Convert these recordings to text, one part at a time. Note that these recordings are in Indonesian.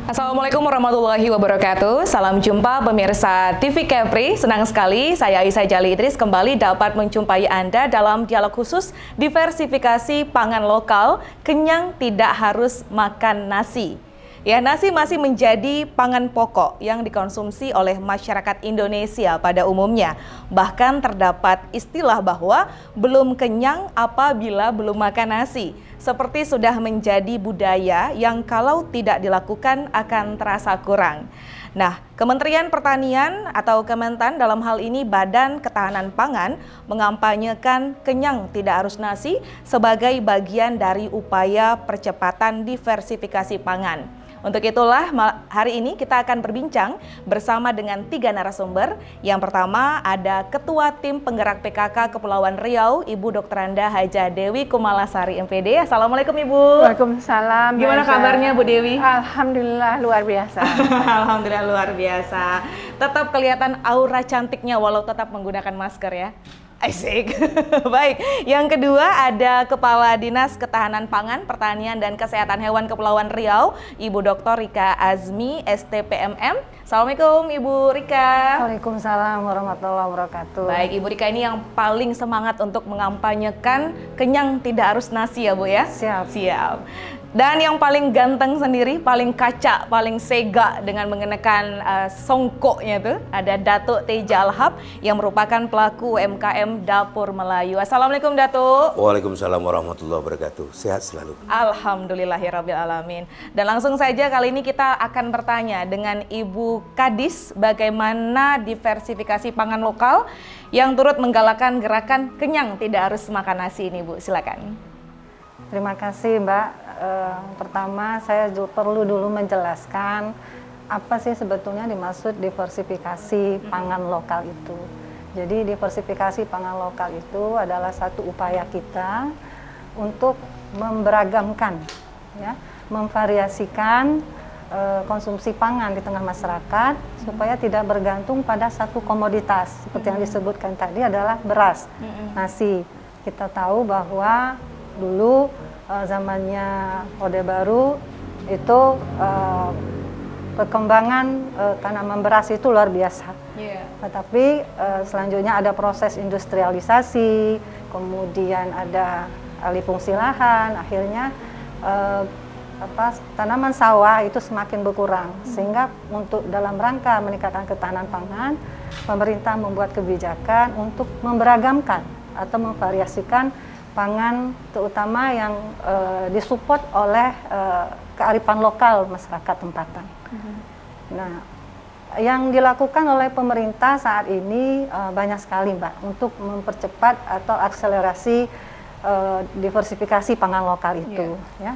Assalamualaikum warahmatullahi wabarakatuh. Salam jumpa pemirsa TV Kepri. Senang sekali saya Aisyah Jali Idris kembali dapat menjumpai Anda dalam dialog khusus diversifikasi pangan lokal, kenyang tidak harus makan nasi. Ya, nasi masih menjadi pangan pokok yang dikonsumsi oleh masyarakat Indonesia pada umumnya. Bahkan terdapat istilah bahwa belum kenyang apabila belum makan nasi. Seperti sudah menjadi budaya yang kalau tidak dilakukan akan terasa kurang. Nah, Kementerian Pertanian atau Kementan dalam hal ini Badan Ketahanan Pangan mengampanyekan kenyang tidak harus nasi sebagai bagian dari upaya percepatan diversifikasi pangan. Untuk itulah hari ini kita akan berbincang bersama dengan 3 narasumber. Yang pertama ada Ketua Tim Penggerak PKK Kepulauan Riau, Ibu Dr. Anda Haja Dewi Kumalasari MPD. Assalamualaikum Ibu. Waalaikumsalam. Gimana kabarnya Bu Dewi? Alhamdulillah luar biasa. Alhamdulillah luar biasa. Tetap kelihatan aura cantiknya walau tetap menggunakan masker ya. Asik. Baik, yang kedua ada Kepala Dinas Ketahanan Pangan, Pertanian dan Kesehatan Hewan Kepulauan Riau, Ibu Dr. Rika Azmi, STPMM. Assalamualaikum Ibu Rika. Waalaikumsalam warahmatullahi wabarakatuh. Baik, Ibu Rika ini yang paling semangat untuk mengampanyekan kenyang tidak harus nasi ya Bu ya? Siap. Siap. Dan yang paling ganteng sendiri, paling kaca, paling sega dengan mengenakan songkoknya tuh ada Datuk Teja Alhab yang merupakan pelaku UMKM Dapur Melayu. Assalamualaikum Datuk. Waalaikumsalam warahmatullahi wabarakatuh. Sehat selalu. Alhamdulillahirrabbilalamin. Dan langsung saja kali ini kita akan bertanya dengan Ibu Kadis bagaimana diversifikasi pangan lokal yang turut menggalakkan gerakan kenyang tidak harus makan nasi ini Bu. Silakan. Terima kasih Mbak. Pertama saya perlu dulu menjelaskan apa sih sebetulnya dimaksud diversifikasi pangan lokal itu. Jadi diversifikasi pangan lokal itu adalah satu upaya kita untuk memberagamkan, ya, memvariasikan konsumsi pangan di tengah masyarakat supaya tidak bergantung pada satu komoditas seperti yang disebutkan tadi adalah beras, nasi. Kita tahu bahwa dulu zamannya Orde Baru itu perkembangan tanaman beras itu luar biasa. Tetapi selanjutnya ada proses industrialisasi, kemudian ada alih fungsi lahan, akhirnya tanaman sawah itu semakin berkurang. Sehingga untuk dalam rangka meningkatkan ketahanan pangan, pemerintah membuat kebijakan untuk memberagamkan atau memvariasikan pangan terutama yang disupport oleh kearifan lokal masyarakat tempatan. Nah, yang dilakukan oleh pemerintah saat ini banyak sekali Mbak untuk mempercepat atau akselerasi diversifikasi pangan lokal itu. Ya.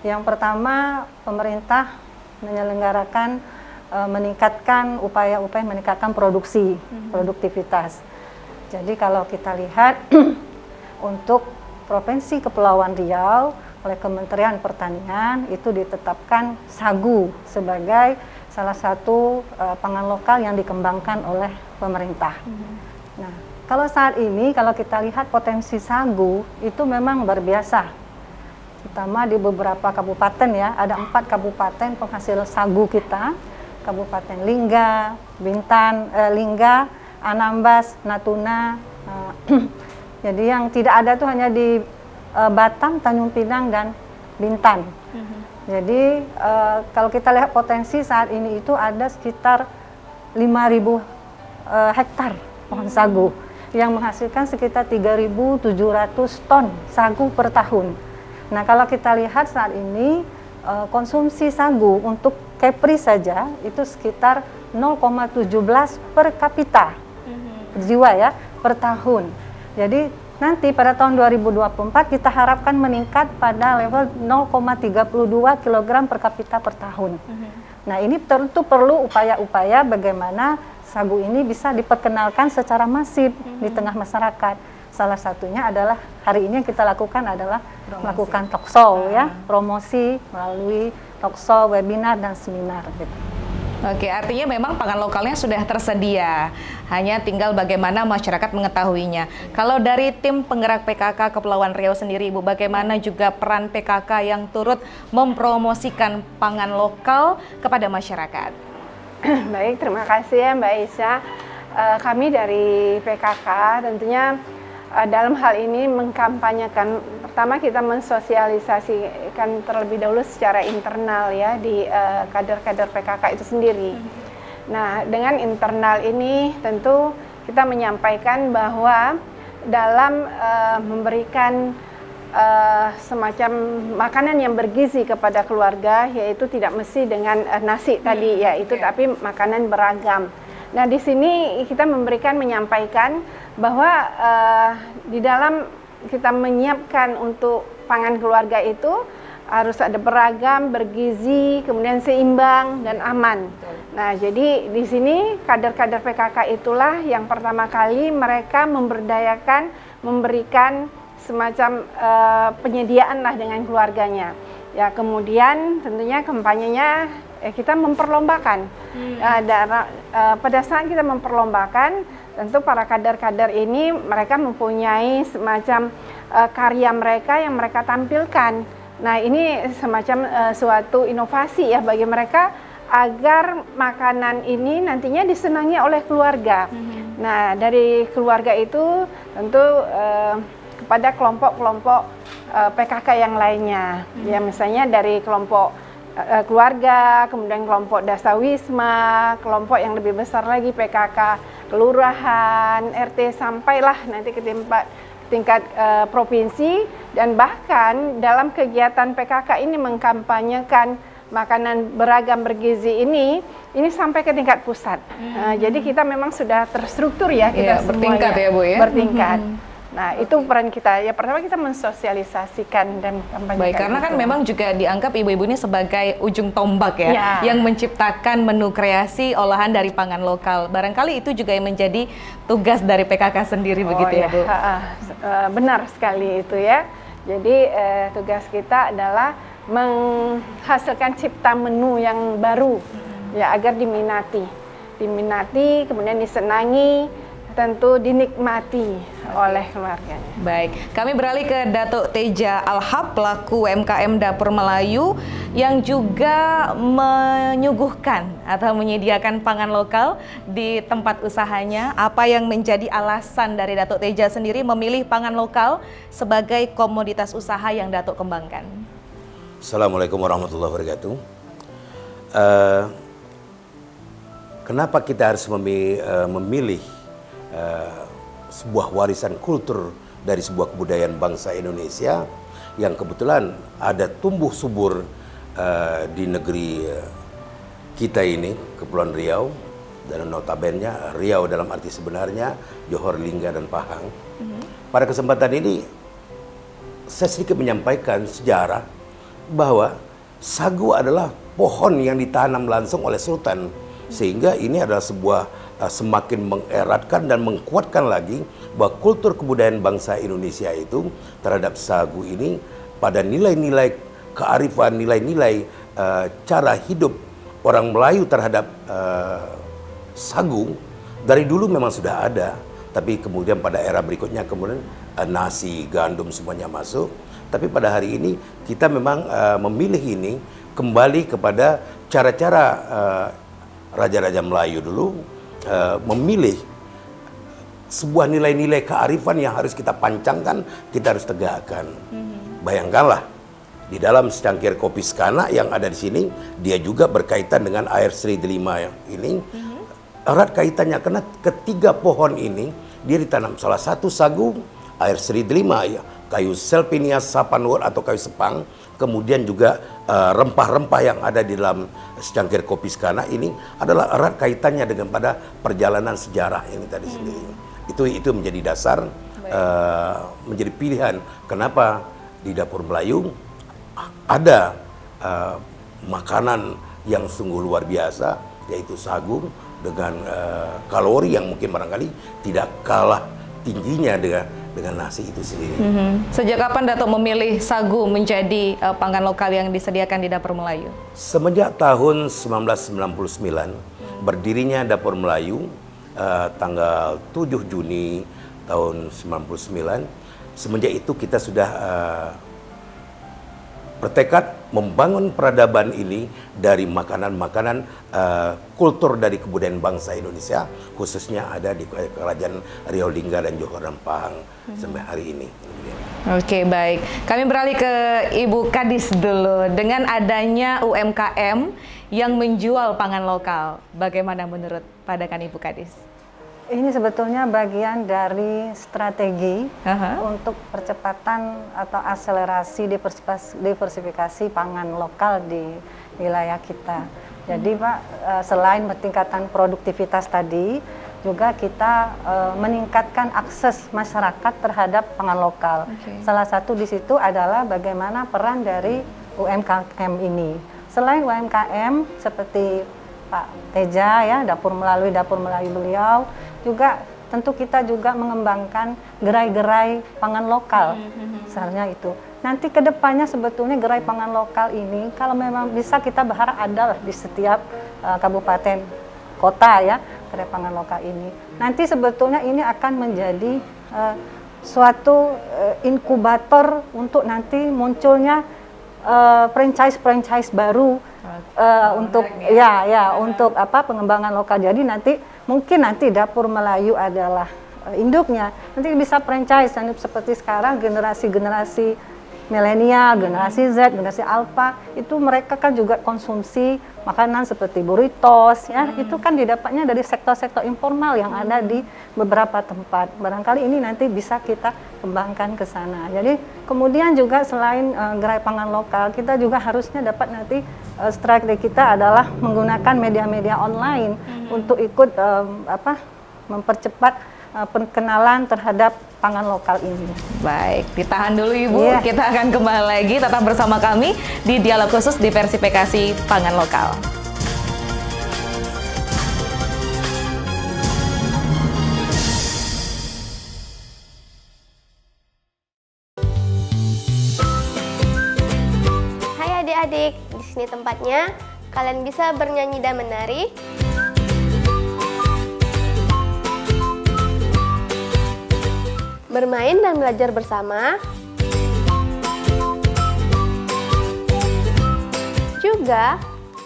Yang pertama pemerintah menyelenggarakan meningkatkan upaya-upaya meningkatkan produksi, produktivitas. Jadi kalau kita lihat untuk Provinsi Kepulauan Riau oleh Kementerian Pertanian itu ditetapkan sagu sebagai salah satu pangan lokal yang dikembangkan oleh pemerintah. Nah, kalau saat ini kalau kita lihat potensi sagu itu memang luar biasa, terutama di beberapa kabupaten ya, ada 4 kabupaten penghasil sagu kita, Kabupaten Lingga, Bintan, Lingga, Anambas, Natuna. Jadi yang tidak ada tuh hanya di Batam, Tanjung Pinang, dan Bintan. Jadi kalau kita lihat potensi saat ini itu ada sekitar 5.000 hektar pohon sagu yang menghasilkan sekitar 3.700 ton sagu per tahun. Nah kalau kita lihat saat ini konsumsi sagu untuk Kepri saja itu sekitar 0,17 per kapita per jiwa ya per tahun. Jadi nanti pada tahun 2024 kita harapkan meningkat pada level 0,32 kg per kapita per tahun. Nah ini tentu perlu upaya-upaya bagaimana sagu ini bisa diperkenalkan secara masif di tengah masyarakat. Salah satunya adalah hari ini yang kita lakukan adalah melakukan talkshow ya, promosi melalui talkshow, webinar dan seminar gitu. Oke, artinya memang pangan lokalnya sudah tersedia, hanya tinggal bagaimana masyarakat mengetahuinya. Kalau dari tim penggerak PKK Kepulauan Riau sendiri, Ibu, bagaimana juga peran PKK yang turut mempromosikan pangan lokal kepada masyarakat? Baik, terima kasih ya Mbak Isya. Kami dari PKK tentunya dalam hal ini mengkampanyekan, pertama kita mensosialisasikan terlebih dahulu secara internal ya di kader-kader PKK itu sendiri. Nah, dengan internal ini tentu kita menyampaikan bahwa dalam memberikan semacam makanan yang bergizi kepada keluarga, yaitu tidak mesti dengan nasi tadi ya itu, tapi makanan beragam. Nah, di sini kita menyampaikan bahwa di dalam kita menyiapkan untuk pangan keluarga itu harus ada beragam, bergizi, kemudian seimbang dan aman. Nah, jadi di sini kader-kader PKK itulah yang pertama kali mereka memberdayakan, memberikan semacam penyediaan lah dengan keluarganya. Ya, kemudian tentunya kampanyenya kita memperlombakan. Pada saat kita memperlombakan, tentu para kader-kader ini mereka mempunyai semacam karya mereka yang mereka tampilkan. Nah, ini semacam suatu inovasi ya bagi mereka agar makanan ini nantinya disenangi oleh keluarga. Nah, dari keluarga itu tentu kepada kelompok-kelompok PKK yang lainnya. Ya, misalnya dari kelompok keluarga, kemudian kelompok dasawisma, kelompok yang lebih besar lagi PKK kelurahan, RT, sampailah nanti ke tingkat provinsi, dan bahkan dalam kegiatan PKK ini mengkampanyekan makanan beragam bergizi ini sampai ke tingkat pusat. Jadi kita memang sudah terstruktur ya, kita bertingkat ya Bu ya. Bertingkat. Nah, itu peran kita. Ya, pertama kita mensosialisasikan dan kampanye. Baik, karena kan memang juga dianggap ibu-ibu ini sebagai ujung tombak ya, yang menciptakan menu kreasi olahan dari pangan lokal. Barangkali itu juga yang menjadi tugas dari PKK sendiri begitu ya, Bu? Benar sekali itu ya. Jadi tugas kita adalah menghasilkan cipta menu yang baru ya, agar diminati, kemudian disenangi, tentu dinikmati oleh keluarganya. Baik, kami beralih ke Datuk Teja Alhab, pelaku UMKM Dapur Melayu yang juga menyuguhkan atau menyediakan pangan lokal di tempat usahanya. Apa yang menjadi alasan dari Datuk Teja sendiri memilih pangan lokal sebagai komoditas usaha yang Datuk kembangkan? Assalamualaikum warahmatullahi wabarakatuh. Kenapa kita harus memilih sebuah warisan kultur dari sebuah kebudayaan bangsa Indonesia yang kebetulan ada tumbuh subur di negeri kita ini, Kepulauan Riau, dan notabene Riau dalam arti sebenarnya Johor, Lingga, dan Pahang. Pada kesempatan ini saya sedikit menyampaikan sejarah bahwa sagu adalah pohon yang ditanam langsung oleh Sultan, sehingga ini adalah sebuah semakin mengeratkan dan menguatkan lagi bahwa kultur kebudayaan bangsa Indonesia itu terhadap sagu ini pada nilai-nilai kearifan, nilai-nilai cara hidup orang Melayu terhadap sagu dari dulu memang sudah ada, tapi kemudian pada era berikutnya kemudian nasi, gandum semuanya masuk. Tapi pada hari ini kita memang memilih ini kembali kepada cara-cara raja-raja Melayu dulu, memilih sebuah nilai-nilai kearifan yang harus kita pancangkan, kita harus tegakkan. Bayangkanlah, di dalam secangkir kopi Skana yang ada di sini, dia juga berkaitan dengan air Sri Delima ini. Erat kaitannya karena ketiga pohon ini dia ditanam, salah satu sagu, air Sri Delima, ya, kayu Selpinia sapanur atau kayu sepang, kemudian juga rempah-rempah yang ada di dalam secangkir kopi Skana ini adalah erat kaitannya dengan pada perjalanan sejarah ini tadi sendiri. Itu menjadi dasar, menjadi pilihan kenapa di Dapur Melayu ada makanan yang sungguh luar biasa, yaitu sagu dengan kalori yang mungkin barangkali tidak kalah tingginya dengan nasi itu sendiri. Sejak kapan Datuk memilih sagu menjadi pangan lokal yang disediakan di Dapur Melayu? Semenjak tahun 1999 berdirinya Dapur Melayu tanggal 7 Juni tahun 99. Semenjak itu kita sudah bertekad membangun peradaban ini dari makanan-makanan kultur dari kebudayaan bangsa Indonesia, khususnya ada di Kerajaan Riau Lingga dan Johor dan Pahang sampai hari ini. Oke, baik. Kami beralih ke Ibu Kadis dulu. Dengan adanya UMKM yang menjual pangan lokal, bagaimana menurut pandangan Ibu Kadis? Ini sebetulnya bagian dari strategi untuk percepatan atau akselerasi diversifikasi pangan lokal di wilayah kita. Jadi Pak, selain peningkatan produktivitas tadi, juga kita meningkatkan akses masyarakat terhadap pangan lokal. Salah satu di situ adalah bagaimana peran dari UMKM ini. Selain UMKM seperti Pak Teja ya, Dapur Melayu beliau, juga tentu kita juga mengembangkan gerai-gerai pangan lokal. Seharusnya itu. Nanti ke depannya sebetulnya gerai pangan lokal ini kalau memang bisa kita berharap ada di setiap kabupaten kota ya, gerai pangan lokal ini. Nanti sebetulnya ini akan menjadi suatu inkubator untuk nanti munculnya franchise baru untuk untuk pengembangan lokal. Jadi nanti mungkin Dapur Melayu adalah induknya. Nanti bisa franchise seperti sekarang generasi milenial, generasi Z, generasi Alpha itu mereka kan juga konsumsi makanan seperti burritos ya. Itu kan didapatnya dari sektor-sektor informal yang ada di beberapa tempat. Barangkali ini nanti bisa kita kembangkan ke sana. Jadi kemudian juga selain gerai pangan lokal, kita juga harusnya dapat nanti strategi kita adalah menggunakan media-media online untuk ikut mempercepat pengenalan terhadap pangan lokal ini. Baik, ditahan dulu Ibu. Kita akan kembali lagi tetap bersama kami di Dialog Khusus Diversifikasi Pangan Lokal. Hai adik-adik, di sini tempatnya. Kalian bisa bernyanyi dan menari. Bermain dan belajar bersama. Juga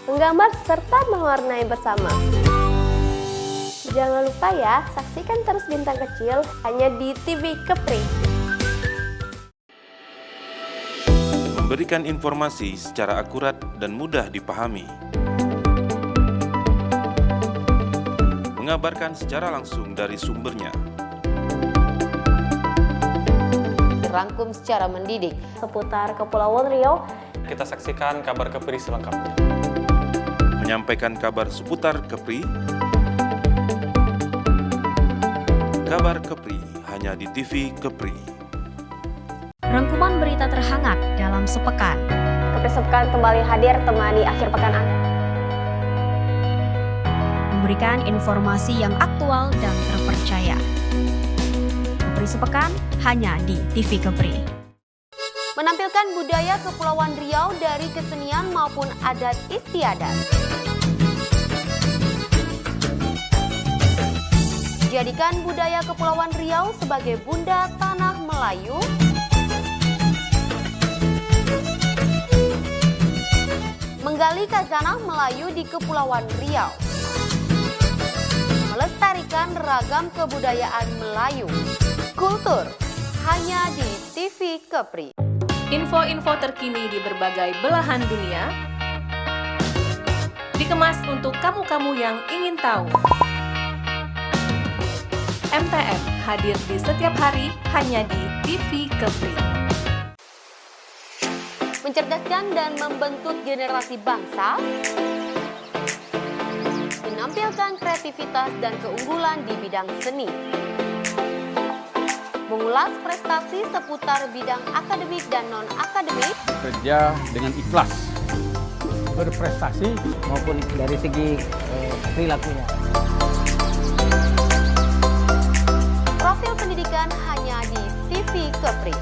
menggambar serta mewarnai bersama. Jangan lupa ya, saksikan terus Bintang Kecil hanya di TV Kepri. Memberikan informasi secara akurat dan mudah dipahami. Mengabarkan secara langsung dari sumbernya. Rangkum secara mendidik Seputar Kepulauan Riau. Kita saksikan kabar Kepri selengkapnya. Menyampaikan kabar seputar Kepri. Kabar Kepri hanya di TV Kepri. Rangkuman berita terhangat dalam sepekan. Kepri Sepekan kembali hadir temani akhir pekan Anda. Memberikan informasi yang aktual dan terpercaya. Kepri Sepekan hanya di TV Kepri. menampilkan budaya Kepulauan Riau dari kesenian maupun adat istiadat. Jadikan budaya Kepulauan Riau sebagai bunda tanah Melayu. Menggali khazanah Melayu di Kepulauan Riau. Melestarikan ragam kebudayaan Melayu. Kultur hanya di TV Kepri. Info-info terkini di berbagai belahan dunia dikemas untuk kamu-kamu yang ingin tahu. MTM hadir di setiap hari hanya di TV Kepri. Mencerdaskan dan membentuk generasi bangsa, menampilkan kreativitas dan keunggulan di bidang seni, mengulas prestasi seputar bidang akademik dan non-akademik, bekerja dengan ikhlas, berprestasi maupun dari segi perilakunya. Profil pendidikan hanya di TV Kepri.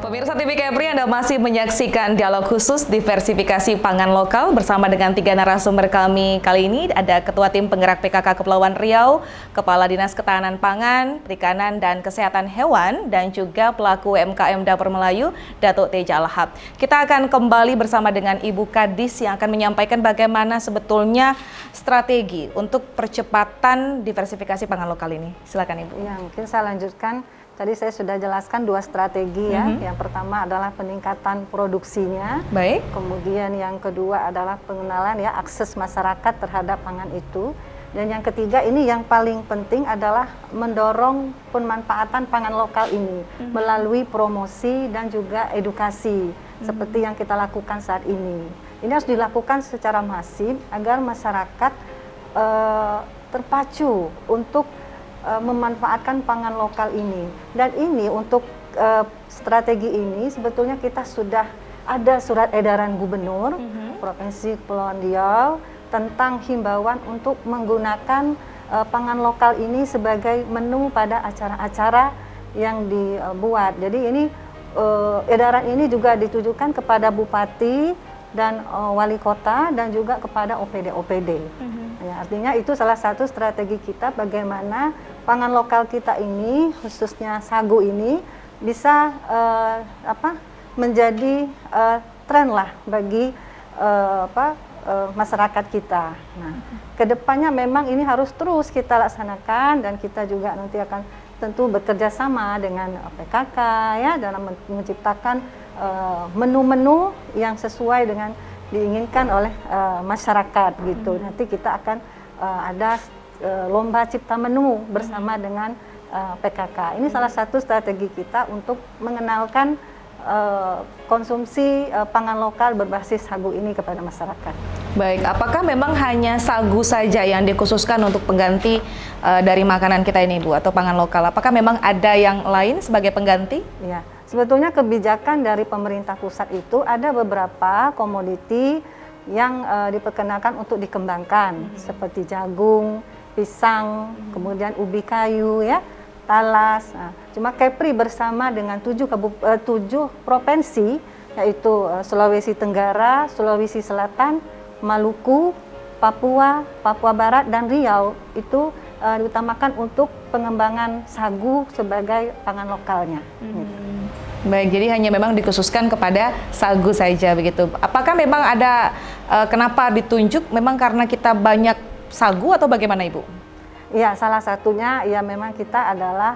Pemirsa TV Kepri, Anda masih menyaksikan dialog khusus diversifikasi pangan lokal bersama dengan 3 narasumber kami. Kali ini ada Ketua Tim Penggerak PKK Kepulauan Riau, Kepala Dinas Ketahanan Pangan, Perikanan dan Kesehatan Hewan, dan juga pelaku UMKM Dapur Melayu, Datuk Teja Lahap. Kita akan kembali bersama dengan Ibu Kadis yang akan menyampaikan bagaimana sebetulnya strategi untuk percepatan diversifikasi pangan lokal ini. Silakan Ibu. Ya, mungkin saya lanjutkan. Tadi saya sudah jelaskan 2 strategi ya. Yang pertama adalah peningkatan produksinya. Baik. Kemudian yang kedua adalah pengenalan ya akses masyarakat terhadap pangan itu. Dan yang ketiga ini yang paling penting adalah mendorong pemanfaatan pangan lokal ini melalui promosi dan juga edukasi seperti yang kita lakukan saat ini. Ini harus dilakukan secara masif agar masyarakat terpacu untuk memanfaatkan pangan lokal ini. Dan ini untuk strategi ini sebetulnya kita sudah ada surat edaran gubernur Provinsi Kepulauan Riau tentang himbauan untuk menggunakan pangan lokal ini sebagai menu pada acara-acara yang dibuat. Jadi ini edaran ini juga ditujukan kepada bupati dan wali kota dan juga kepada OPD-OPD. Ya, artinya itu salah satu strategi kita bagaimana pangan lokal kita ini, khususnya sagu ini, bisa menjadi tren lah bagi masyarakat kita. Nah, kedepannya memang ini harus terus kita laksanakan dan kita juga nanti akan tentu bekerja sama dengan PKK ya dalam menciptakan menu-menu yang sesuai dengan diinginkan oleh masyarakat gitu. Nanti kita akan ada lomba cipta menu bersama dengan PKK. Ini salah satu strategi kita untuk mengenalkan konsumsi pangan lokal berbasis sagu ini kepada masyarakat. Baik, apakah memang hanya sagu saja yang dikhususkan untuk pengganti dari makanan kita ini, Bu, atau pangan lokal? Apakah memang ada yang lain sebagai pengganti? Ya. Sebetulnya kebijakan dari pemerintah pusat itu ada beberapa komoditi yang diperkenakan untuk dikembangkan seperti jagung, pisang, kemudian ubi kayu ya, talas. Nah, cuma Kepri bersama dengan 7 provinsi yaitu Sulawesi Tenggara, Sulawesi Selatan, Maluku, Papua, Papua Barat dan Riau itu diutamakan untuk pengembangan sagu sebagai pangan lokalnya. Baik, jadi hanya memang dikhususkan kepada sagu saja begitu. Apakah memang ada kenapa ditunjuk memang karena kita banyak sagu atau bagaimana Ibu? Iya, salah satunya ya memang kita adalah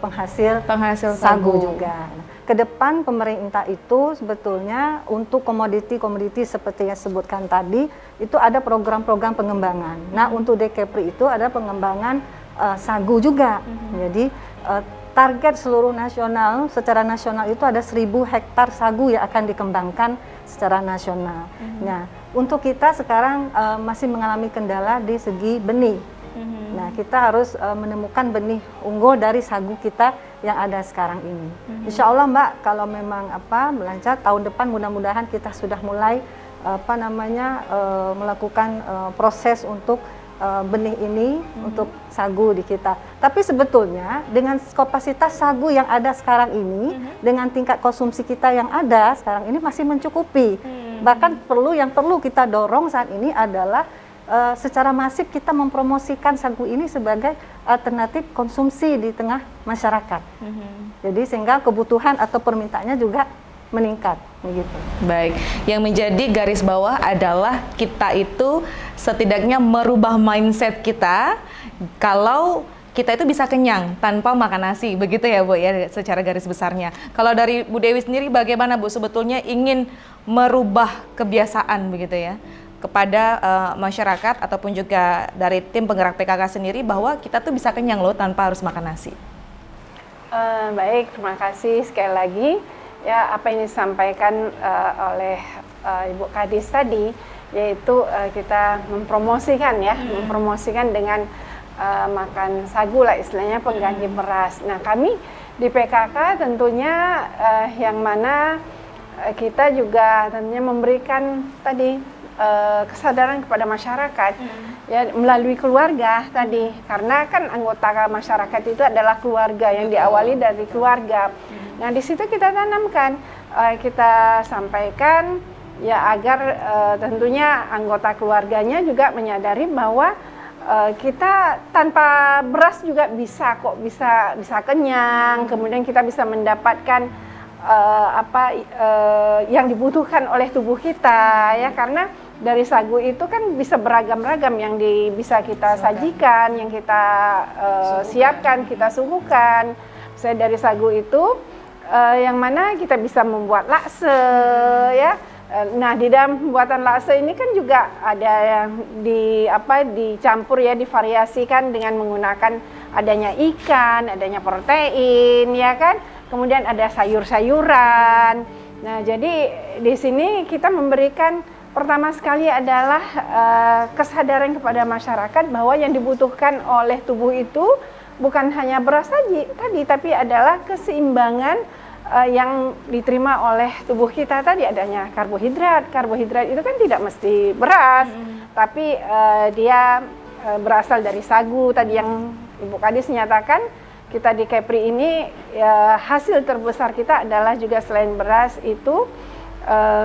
penghasil sagu juga. Kedepan pemerintah itu sebetulnya untuk komoditi-komoditi seperti yang sebutkan tadi itu ada program-program pengembangan. Nah, untuk Kepri itu ada pengembangan sagu juga. Jadi target seluruh nasional, secara nasional itu ada 1.000 hektar sagu yang akan dikembangkan secara nasional. Nah, untuk kita sekarang masih mengalami kendala di segi benih. Nah, kita harus menemukan benih unggul dari sagu kita yang ada sekarang ini. Insya Allah Mbak, kalau memang melancar tahun depan mudah-mudahan kita sudah mulai melakukan proses untuk benih ini untuk sagu di kita. Tapi sebetulnya dengan kapasitas sagu yang ada sekarang ini, dengan tingkat konsumsi kita yang ada sekarang ini masih mencukupi. Bahkan yang perlu kita dorong saat ini adalah secara masif kita mempromosikan sagu ini sebagai alternatif konsumsi di tengah masyarakat. Jadi sehingga kebutuhan atau permintaannya juga meningkat begitu. Baik, yang menjadi garis bawah adalah kita itu setidaknya merubah mindset kita kalau kita itu bisa kenyang tanpa makan nasi, begitu ya Bu ya secara garis besarnya. Kalau dari Bu Dewi sendiri bagaimana Bu sebetulnya ingin merubah kebiasaan begitu ya kepada masyarakat ataupun juga dari tim penggerak PKK sendiri bahwa kita tuh bisa kenyang loh tanpa harus makan nasi. Baik, terima kasih sekali lagi. Ya, apa yang disampaikan oleh Ibu Kadis tadi, yaitu kita mempromosikan ya, mempromosikan dengan makan sagu lah istilahnya, pengganti beras. Nah, kami di PKK tentunya yang mana kita juga tentunya memberikan tadi kesadaran kepada masyarakat ya melalui keluarga tadi, karena kan anggota masyarakat itu adalah keluarga, yang diawali dari keluarga. Nah, di situ kita tanamkan, kita sampaikan ya agar tentunya anggota keluarganya juga menyadari bahwa kita tanpa beras juga bisa kok, bisa kenyang, kemudian kita bisa mendapatkan yang dibutuhkan oleh tubuh kita ya, karena dari sagu itu kan bisa beragam-ragam yang bisa kita sajikan, yang kita siapkan, kita suguhkan. Misalnya dari sagu itu yang mana kita bisa membuat lakse ya. Nah, di dalam pembuatan lakse ini kan juga ada yang dicampur ya, divariasikan dengan menggunakan adanya ikan, adanya protein ya kan. Kemudian ada sayur-sayuran. Nah, jadi di sini kita memberikan pertama sekali adalah kesadaran kepada masyarakat bahwa yang dibutuhkan oleh tubuh itu bukan hanya beras saja tadi, tapi adalah keseimbangan yang diterima oleh tubuh kita tadi, adanya karbohidrat. Karbohidrat itu kan tidak mesti beras, tapi dia berasal dari sagu tadi yang Ibu Kadis nyatakan. Kita di Kepri ini ya, hasil terbesar kita adalah juga selain beras itu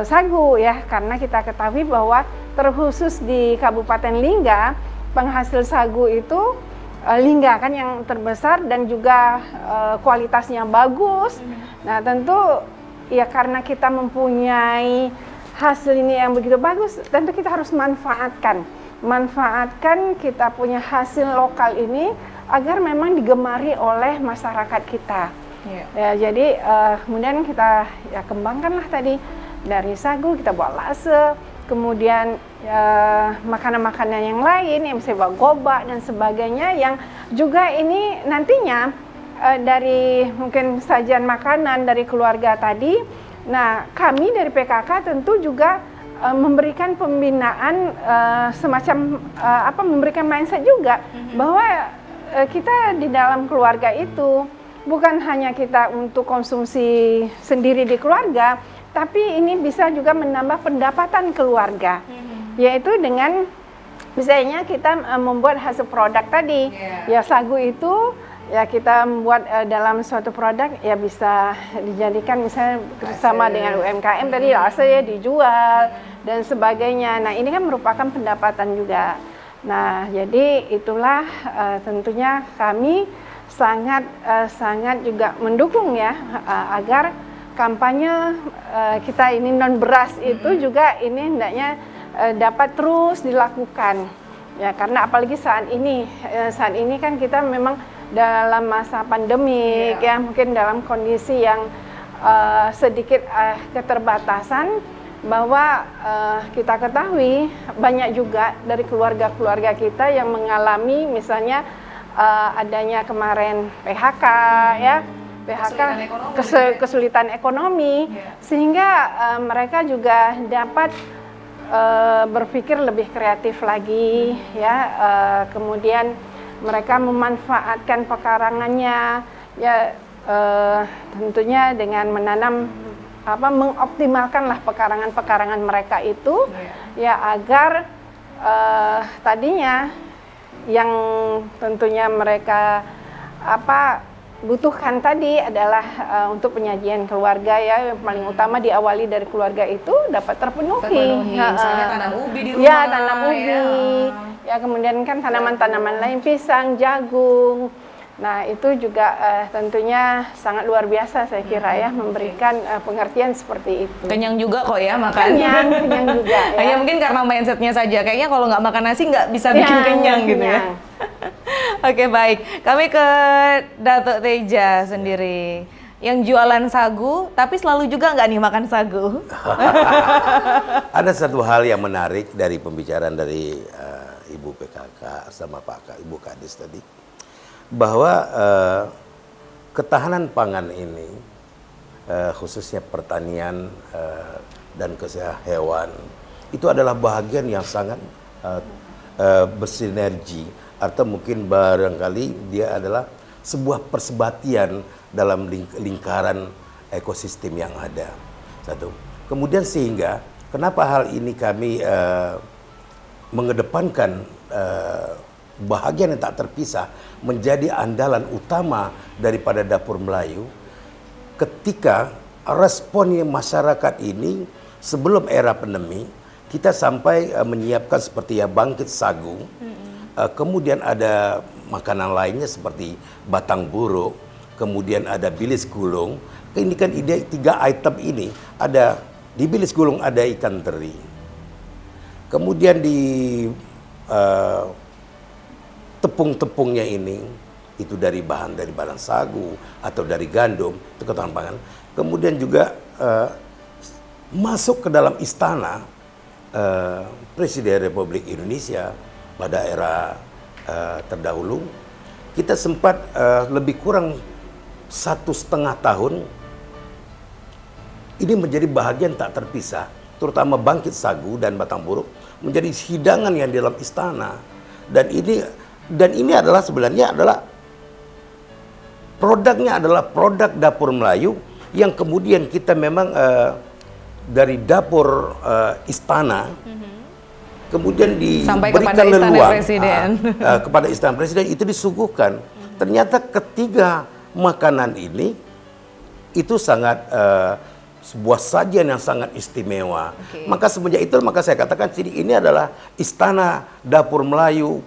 sagu ya, karena kita ketahui bahwa terkhusus di Kabupaten Lingga penghasil sagu itu Lingga kan yang terbesar dan juga kualitasnya bagus. Nah, tentu ya karena kita mempunyai hasil ini yang begitu bagus, tentu kita harus manfaatkan kita punya hasil lokal ini agar memang digemari oleh masyarakat kita. Ya, jadi kemudian kita ya kembangkanlah tadi dari sagu kita buat lakse, kemudian makanan-makanan yang lain yang bisa buat gobak dan sebagainya, yang juga ini nantinya dari mungkin sajian makanan dari keluarga tadi. Nah, kami dari PKK tentu juga memberikan pembinaan semacam memberikan mindset juga bahwa kita di dalam keluarga itu bukan hanya kita untuk konsumsi sendiri di keluarga, tapi ini bisa juga menambah pendapatan keluarga, yaitu dengan misalnya kita membuat hasil produk tadi, ya sagu itu ya kita membuat dalam suatu produk ya bisa dijadikan misalnya bersama dengan UMKM tadi lakse ya dijual dan sebagainya. Nah, ini kan merupakan pendapatan juga. Nah, jadi itulah tentunya kami sangat juga mendukung ya agar kampanye kita ini non beras itu juga ini hendaknya dapat terus dilakukan ya, karena apalagi saat ini kan kita memang dalam masa pandemik ya, mungkin dalam kondisi yang sedikit keterbatasan, bahwa kita ketahui banyak juga dari keluarga-keluarga kita yang mengalami misalnya adanya kemarin PHK ya, kesulitan ekonomi, sehingga mereka juga dapat berpikir lebih kreatif lagi ya, kemudian mereka memanfaatkan pekarangannya ya, tentunya dengan menanam mengoptimalkanlah pekarangan mereka itu ya, agar tadinya yang tentunya mereka butuhkan tadi adalah untuk penyajian keluarga ya, yang paling utama diawali dari keluarga itu dapat terpenuhi. Misalnya tanam ubi di rumah. Ya, tanam ubi. Ya, kemudian kan tanaman-tanaman lain, pisang, jagung. Nah, itu juga tentunya sangat luar biasa saya kira ya, memberikan pengertian seperti itu. Kenyang juga kok ya makan. Kenyang juga ya. Hanya mungkin karena mindsetnya saja, kayaknya kalau nggak makan nasi nggak bisa bikin kenyang gitu ya. Oke, baik. Kami ke Datuk Teja sendiri. Yang jualan sagu, tapi selalu juga nggak nih makan sagu? Ada satu hal yang menarik dari pembicaraan dari Ibu PKK sama Ibu Kadis tadi, bahwa ketahanan pangan ini, khususnya pertanian dan kesehatan hewan, itu adalah bagian yang sangat bersinergi atau mungkin barangkali dia adalah sebuah persebatian dalam lingkaran ekosistem yang ada. Satu. Kemudian sehingga kenapa hal ini kami mengedepankan bahagian yang tak terpisah menjadi andalan utama daripada Dapur Melayu ketika responnya masyarakat ini sebelum era pandemi kita sampai menyiapkan seperti ya bangkit sagu, kemudian ada makanan lainnya seperti batang buruk, kemudian ada bilis gulung. Ini kan ide 3 item ini ada di bilis gulung ada ikan teri, kemudian di tepung-tepungnya ini itu dari bahan sagu atau dari gandum, itu ketahanan pangan. Kemudian juga masuk ke dalam istana Presiden Republik Indonesia pada era terdahulu, kita sempat lebih kurang 1,5 tahun ini menjadi bahagian tak terpisah, terutama bangkit sagu dan batang buruk menjadi hidangan yang di dalam istana. Dan ini adalah sebenarnya adalah produknya adalah produk Dapur Melayu yang kemudian kita memang dari dapur istana kemudian diberikan leluang kepada Istana Presiden itu disuguhkan. Ternyata ketiga makanan ini itu sangat sebuah sajian yang sangat istimewa. Maka semenjak itu maka saya katakan ini adalah Istana Dapur Melayu.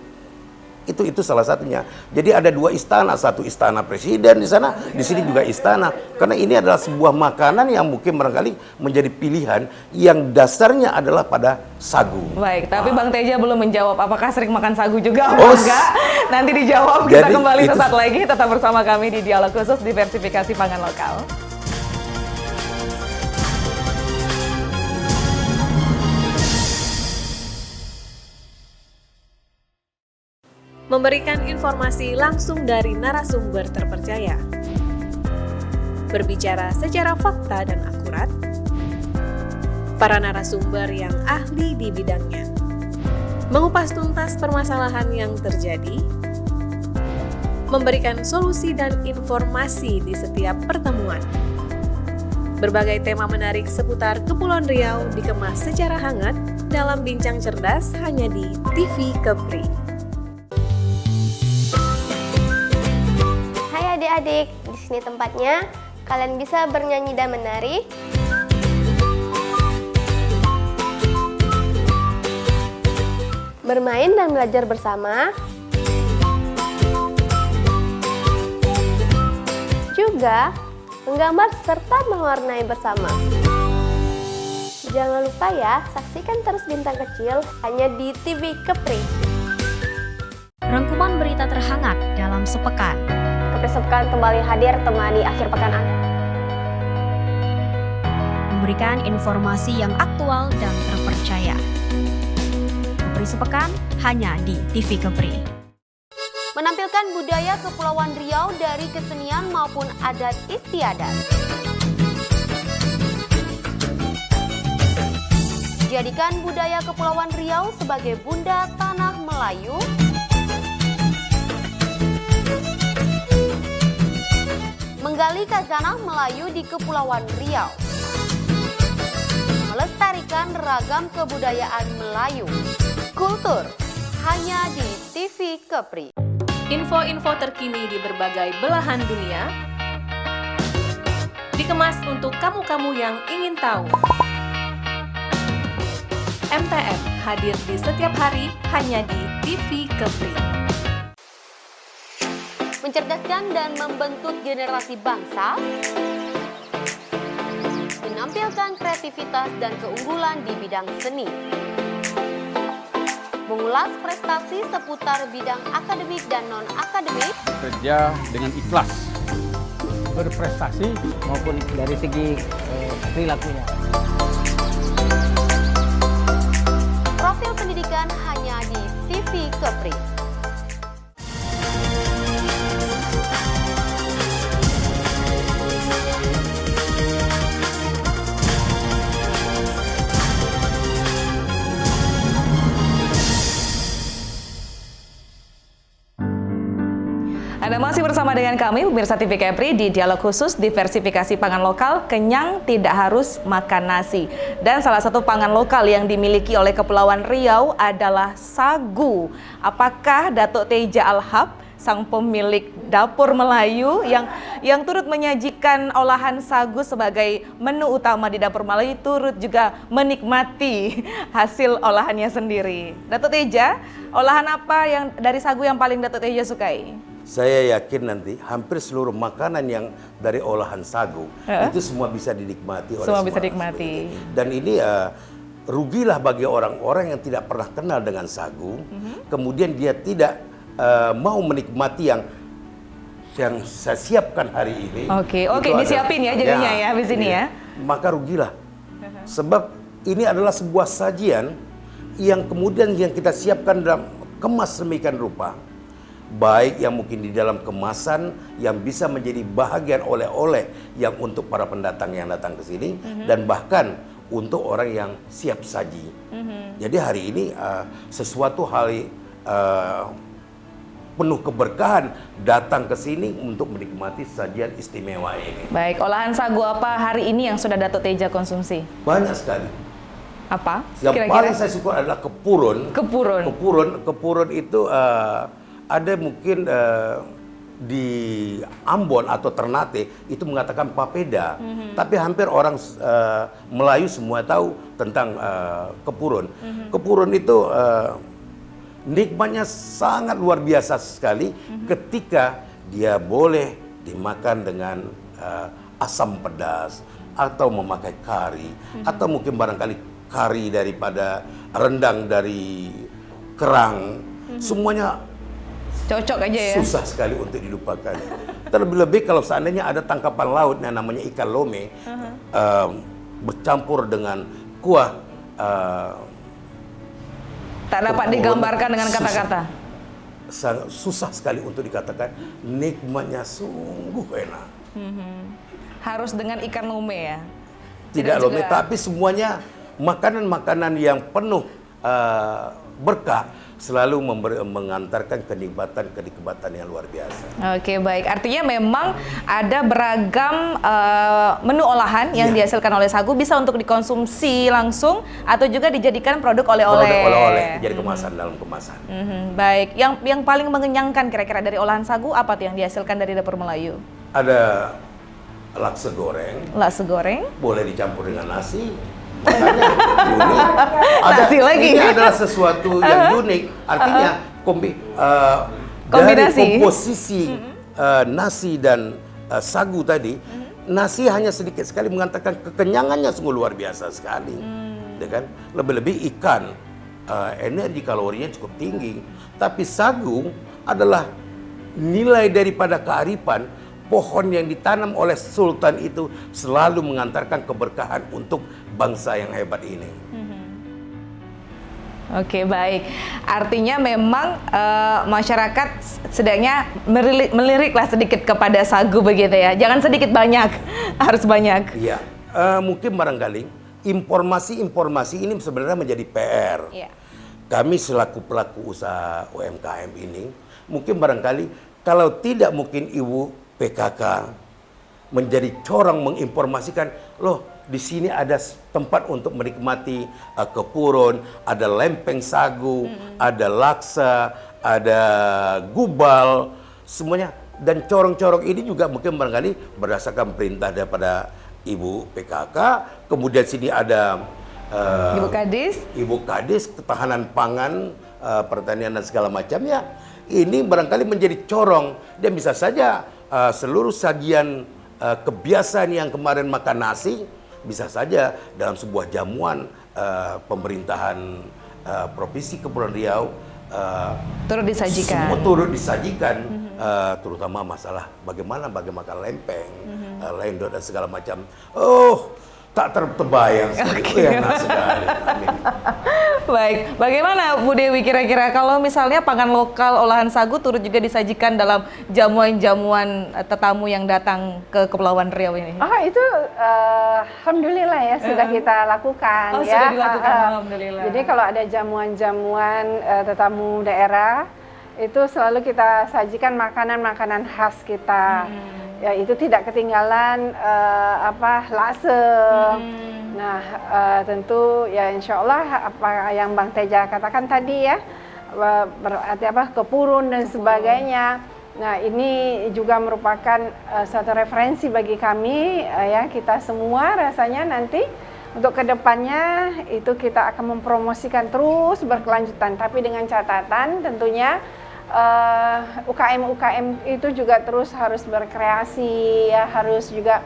Itu salah satunya. Jadi ada 2 istana, satu istana presiden di sana, di sini juga istana. Karena ini adalah sebuah makanan yang mungkin barangkali menjadi pilihan yang dasarnya adalah pada sagu. Baik, tapi Bang Teja belum menjawab apakah sering makan sagu juga atau enggak. Nanti dijawab, kita kembali sesaat lagi. Tetap bersama kami di Dialog Khusus Diversifikasi Pangan Lokal. Memberikan informasi langsung dari narasumber terpercaya, berbicara secara fakta dan akurat, para narasumber yang ahli di bidangnya, mengupas tuntas permasalahan yang terjadi, memberikan solusi dan informasi di setiap pertemuan. Berbagai tema menarik seputar Kepulauan Riau dikemas secara hangat dalam Bincang Cerdas hanya di TV Kepri. Adik-adik, di sini tempatnya. Kalian bisa bernyanyi dan menari. Bermain dan belajar bersama. Juga menggambar serta mewarnai bersama. Jangan lupa ya, saksikan terus Bintang Kecil hanya di TV Kepri. Rangkuman berita terhangat dalam sepekan. Sepekan kembali hadir temani akhir pekan Anda. Memberikan informasi yang aktual dan terpercaya. Kepri Sepekan hanya di TV Kepri. Menampilkan budaya Kepulauan Riau dari kesenian maupun adat istiadat. Jadikan budaya Kepulauan Riau sebagai bunda tanah Melayu. Menggali khazanah Melayu di Kepulauan Riau. Melestarikan ragam kebudayaan Melayu. Kultur hanya di TV Kepri. Info-info terkini di berbagai belahan dunia dikemas untuk kamu-kamu yang ingin tahu. MTM hadir di setiap hari hanya di TV Kepri. Mencerdaskan dan membentuk generasi bangsa, menampilkan kreativitas dan keunggulan di bidang seni, mengulas prestasi seputar bidang akademik dan non-akademik, Kerja dengan ikhlas, berprestasi maupun dari segi perilakunya. Profil pendidikan hanya di TV Kepri. Anda masih bersama dengan kami, pemirsa TV Kepri, di dialog khusus diversifikasi pangan lokal, kenyang tidak harus makan nasi. Dan salah satu pangan lokal yang dimiliki oleh Kepulauan Riau adalah sagu. Apakah Datuk Teja Alhab, sang pemilik dapur Melayu yang turut menyajikan olahan sagu sebagai menu utama di dapur Melayu, turut juga menikmati hasil olahannya sendiri. Datuk Teja, olahan apa yang dari sagu yang paling Datuk Teja sukai? Saya yakin nanti hampir seluruh makanan yang dari olahan sagu itu semua bisa dinikmati oleh semua bisa dinikmati. Dan ini rugilah bagi orang-orang yang tidak pernah kenal dengan sagu, kemudian dia tidak mau menikmati yang saya siapkan hari ini. Oke, disiapin ya jadinya ya habis ini ya. Maka rugilah. Sebab ini adalah sebuah sajian yang kemudian yang kita siapkan dalam kemas sedemikian rupa. Baik yang mungkin di dalam kemasan yang bisa menjadi bahagian oleh-oleh yang untuk para pendatang yang datang ke sini, dan bahkan untuk orang yang siap saji. Jadi hari ini sesuatu hal penuh keberkahan datang ke sini untuk menikmati sajian istimewa ini. Baik, olahan sagu apa hari ini yang sudah Datuk Teja konsumsi? Banyak sekali. Apa? Yang paling saya suka adalah kepurun. Kepurun itu ada mungkin di Ambon atau Ternate itu mengatakan papeda, tapi hampir orang Melayu semua tahu tentang kepurun. Kepurun itu nikmatnya sangat luar biasa sekali ketika dia boleh dimakan dengan asam pedas atau memakai kari, atau mungkin barangkali kari daripada rendang dari kerang, semuanya cocok aja ya. Susah sekali untuk dilupakan. Terlebih-lebih kalau seandainya ada tangkapan laut yang namanya ikan lome bercampur dengan kuah. Tak dapat digambarkan dengan kata-kata. Sangat susah sekali untuk dikatakan, nikmatnya sungguh enak. Harus dengan ikan lome ya? Tidak lome, tapi semuanya makanan-makanan yang penuh berkah selalu mengantarkan kenikmatan yang luar biasa. Oke, baik. Artinya memang ada beragam menu olahan yang dihasilkan oleh sagu, bisa untuk dikonsumsi langsung atau juga dijadikan produk oleh-oleh. Produk oleh-oleh, jadi kemasan dalam kemasan. Baik. Yang paling mengenyangkan kira-kira dari olahan sagu apa tuh yang dihasilkan dari dapur Melayu? Ada laksa goreng. Laksa goreng. Boleh dicampur dengan nasi. Makanya unik. Nasi lagi. Ini adalah sesuatu yang unik. Artinya dari komposisi nasi dan sagu tadi, nasi hanya sedikit sekali mengantarkan kekenyangannya sungguh luar biasa sekali. Ya kan? Lebih-lebih ikan, energi kalorinya cukup tinggi. Tapi sagu adalah nilai daripada kearifan. Pohon yang ditanam oleh Sultan itu selalu mengantarkan keberkahan untuk bangsa yang hebat ini. Oke, baik. Artinya memang masyarakat sedangnya meliriklah sedikit kepada sagu begitu ya. Jangan sedikit banyak, harus banyak. Iya, mungkin barangkali informasi-informasi ini sebenarnya menjadi PR. Iya. Kami selaku pelaku usaha UMKM ini, mungkin barangkali kalau tidak mungkin Ibu PKK menjadi corong menginformasikan, loh di sini ada tempat untuk menikmati kepurun, ada lempeng sagu, ada laksa, ada gubal, semuanya. Dan corong-corong ini juga mungkin barangkali berdasarkan perintah daripada Ibu PKK. Kemudian sini ada Ibu Kadis, ketahanan pangan, pertanian dan segala macamnya. Ini barangkali menjadi corong dan bisa saja seluruh sajian kebiasaan yang kemarin makan nasi bisa saja dalam sebuah jamuan pemerintahan Provinsi Kepulauan Riau turut disajikan. Semua turut disajikan, terutama masalah bagaimana makan lempeng, lendot dan segala macam. Oh, tak terbayang sekali. Enak sekali. Amin. Baik, bagaimana Bu Dewi kira-kira kalau misalnya pangan lokal olahan sagu turut juga disajikan dalam jamuan-jamuan tetamu yang datang ke Kepulauan Riau ini? Itu alhamdulillah ya sudah kita lakukan ya. Sudah dilakukan, alhamdulillah. Jadi kalau ada jamuan-jamuan tetamu daerah itu selalu kita sajikan makanan-makanan khas kita. Ya, itu tidak ketinggalan lakse. Nah, tentu ya insya Allah apa yang Bang Teja katakan tadi ya, berarti kepurun dan sebagainya. Nah, ini juga merupakan suatu referensi bagi kami ya, kita semua rasanya nanti untuk kedepannya itu kita akan mempromosikan terus berkelanjutan, tapi dengan catatan tentunya UKM itu juga terus harus berkreasi ya, harus juga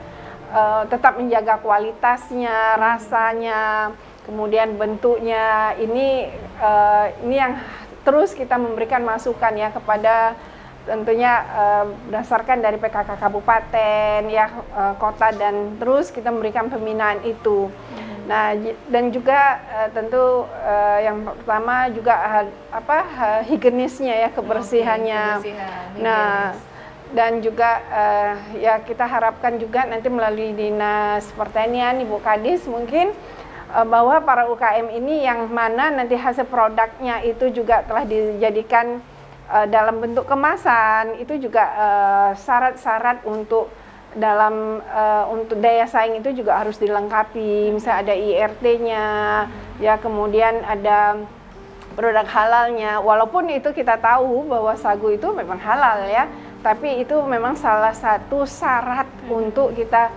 tetap menjaga kualitasnya, rasanya, kemudian bentuknya. Ini yang terus kita memberikan masukan ya kepada tentunya berdasarkan dari PKK kabupaten ya, kota, dan terus kita memberikan pembinaan itu. Nah, dan juga tentu yang pertama juga higienisnya ya, kebersihannya. Nah, dan juga ya kita harapkan juga nanti melalui Dinas Pertanian, Ibu Kadis mungkin bahwa para UKM ini yang mana nanti hasil produknya itu juga telah dijadikan dalam bentuk kemasan, itu juga syarat-syarat untuk untuk daya saing itu juga harus dilengkapi. Misalnya ada IRT-nya, ya, kemudian ada produk halalnya. Walaupun itu kita tahu bahwa sagu itu memang halal ya, tapi itu memang salah satu syarat untuk kita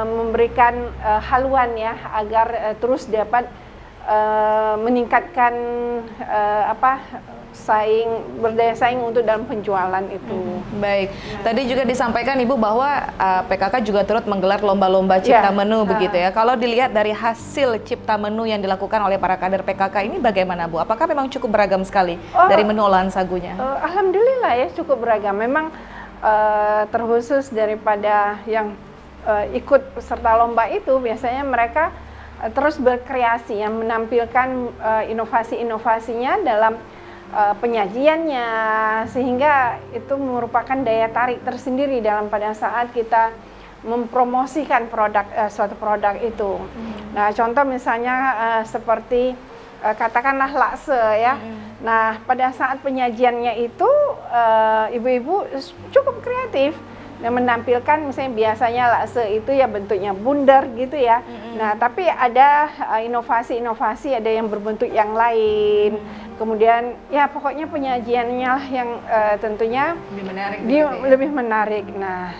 memberikan haluan ya, agar terus dapat meningkatkan berdaya saing untuk dalam penjualan itu. Baik, tadi juga disampaikan Ibu bahwa PKK juga turut menggelar lomba-lomba cipta menu begitu ya. Kalau dilihat dari hasil cipta menu yang dilakukan oleh para kader PKK ini bagaimana Bu? Apakah memang cukup beragam sekali dari menu olahan sagunya? Alhamdulillah ya, cukup beragam. Memang terkhusus daripada yang ikut peserta lomba itu biasanya mereka terus berkreasi yang menampilkan inovasi-inovasinya dalam penyajiannya, sehingga itu merupakan daya tarik tersendiri dalam pada saat kita mempromosikan suatu produk itu. Nah, contoh misalnya seperti katakanlah lakse ya. Nah, pada saat penyajiannya itu ibu-ibu cukup kreatif dan menampilkan, misalnya biasanya lakse itu ya bentuknya bundar gitu ya. Nah, tapi ada inovasi-inovasi, ada yang berbentuk yang lain. Kemudian ya pokoknya penyajiannya lah yang tentunya lebih menarik. Nah,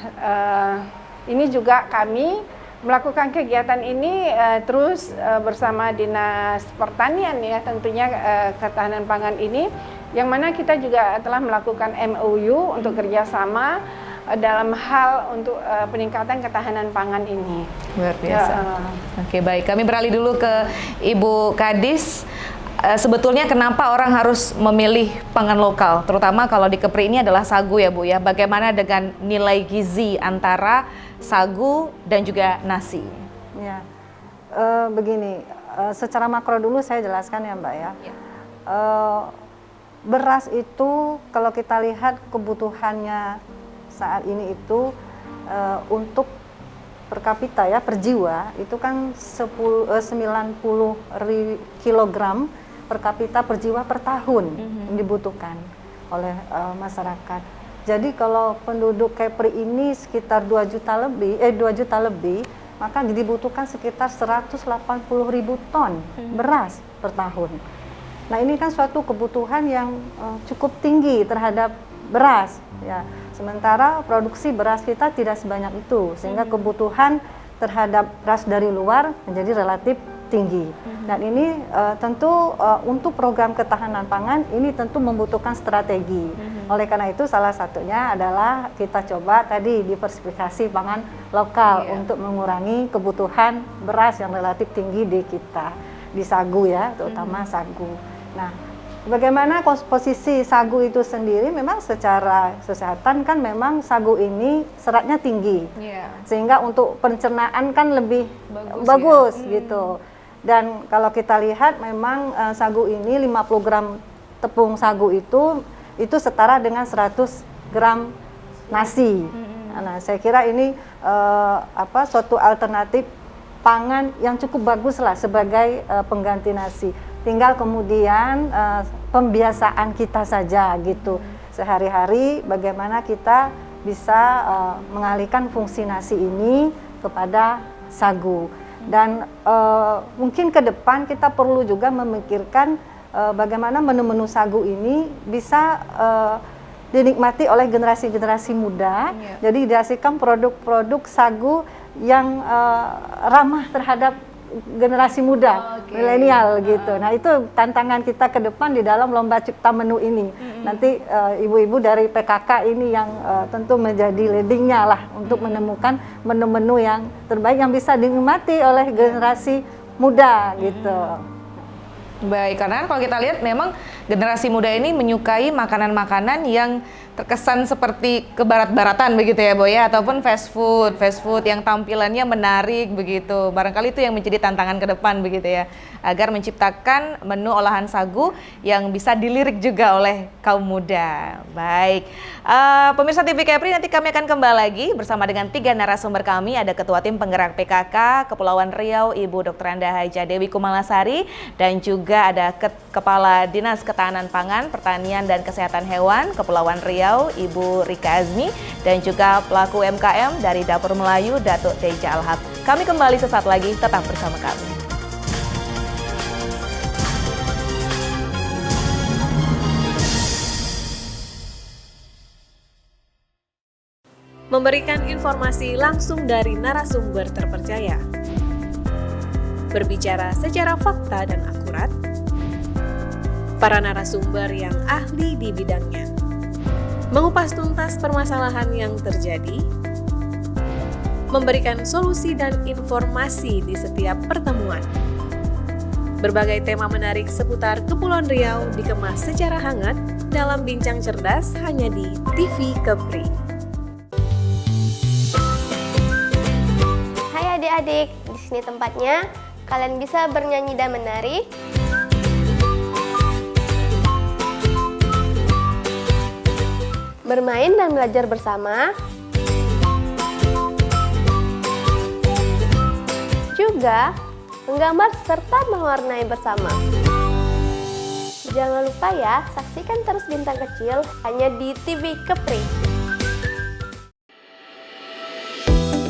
ini juga kami melakukan kegiatan ini terus bersama Dinas Pertanian ya, tentunya ketahanan pangan ini, yang mana kita juga telah melakukan MOU untuk kerjasama dalam hal untuk peningkatan ketahanan pangan ini. Luar biasa. Oke, baik. Kami beralih dulu ke Ibu Kadis. Sebetulnya kenapa orang harus memilih pangan lokal, terutama kalau di Kepri ini adalah sagu ya Bu ya. Bagaimana dengan nilai gizi antara sagu dan juga nasi? Ya, begini, secara makro dulu saya jelaskan ya Mbak ya. Beras itu kalau kita lihat kebutuhannya saat ini itu untuk per kapita ya, per jiwa itu kan 90 kilogram per kapita per jiwa per tahun dibutuhkan oleh masyarakat. Jadi kalau penduduk Kepri ini sekitar 2 juta lebih, maka dibutuhkan sekitar 180.000 ton beras per tahun. Nah, ini kan suatu kebutuhan yang cukup tinggi terhadap beras ya. Sementara produksi beras kita tidak sebanyak itu, sehingga kebutuhan terhadap beras dari luar menjadi relatif tinggi. Dan ini tentu untuk program ketahanan pangan ini tentu membutuhkan strategi. Oleh karena itu salah satunya adalah kita coba tadi diversifikasi pangan lokal untuk mengurangi kebutuhan beras yang relatif tinggi di kita, di sagu ya, terutama sagu. Nah, bagaimana posisi sagu itu sendiri? Memang secara kesehatan kan memang sagu ini seratnya tinggi, sehingga untuk pencernaan kan lebih bagus gitu. Dan kalau kita lihat memang sagu ini 50 gram tepung sagu itu setara dengan 100 gram nasi. Nah, saya kira ini suatu alternatif pangan yang cukup bagus lah sebagai pengganti nasi. Tinggal kemudian pembiasaan kita saja gitu. Sehari-hari bagaimana kita bisa mengalihkan fungsi nasi ini kepada sagu. Dan mungkin ke depan kita perlu juga memikirkan bagaimana menu-menu sagu ini bisa dinikmati oleh generasi-generasi muda. Jadi dihasilkan produk-produk sagu yang ramah terhadap generasi muda, milenial gitu. Nah itu tantangan kita ke depan di dalam lomba cipta menu ini. Nanti ibu-ibu dari PKK ini yang tentu menjadi leadingnya lah untuk menemukan menu-menu yang terbaik yang bisa dinikmati oleh generasi muda gitu. Baik, karena kalau kita lihat memang generasi muda ini menyukai makanan-makanan yang terkesan seperti kebarat-baratan begitu ya, Boy, ataupun fast food yang tampilannya menarik begitu. Barangkali itu yang menjadi tantangan ke depan begitu ya, agar menciptakan menu olahan sagu yang bisa dilirik juga oleh kaum muda. Baik, pemirsa TV Kepri, nanti kami akan kembali lagi bersama dengan 3 narasumber kami. Ada Ketua Tim Penggerak PKK Kepulauan Riau, Ibu Dr. Anda Haja Dewi Kumalasari, dan juga ada Kepala Dinas Ketahanan Pangan, Pertanian dan Kesehatan Hewan Kepulauan Riau, Ibu Rika Azmi, dan juga pelaku UMKM dari Dapur Melayu, Datuk Teja Alhab. Kami kembali sesaat lagi, tetap bersama kami. Memberikan informasi langsung dari narasumber terpercaya, berbicara secara fakta dan akurat, para narasumber yang ahli di bidangnya, mengupas tuntas permasalahan yang terjadi, memberikan solusi dan informasi di setiap pertemuan. Berbagai tema menarik seputar Kepulauan Riau dikemas secara hangat dalam Bincang Cerdas hanya di TV Kepri. Hai adik-adik, di sini tempatnya. Kalian bisa bernyanyi dan menari. Bermain dan belajar bersama. Juga menggambar serta mewarnai bersama. Jangan lupa ya, saksikan terus Bintang Kecil hanya di TV Kepri.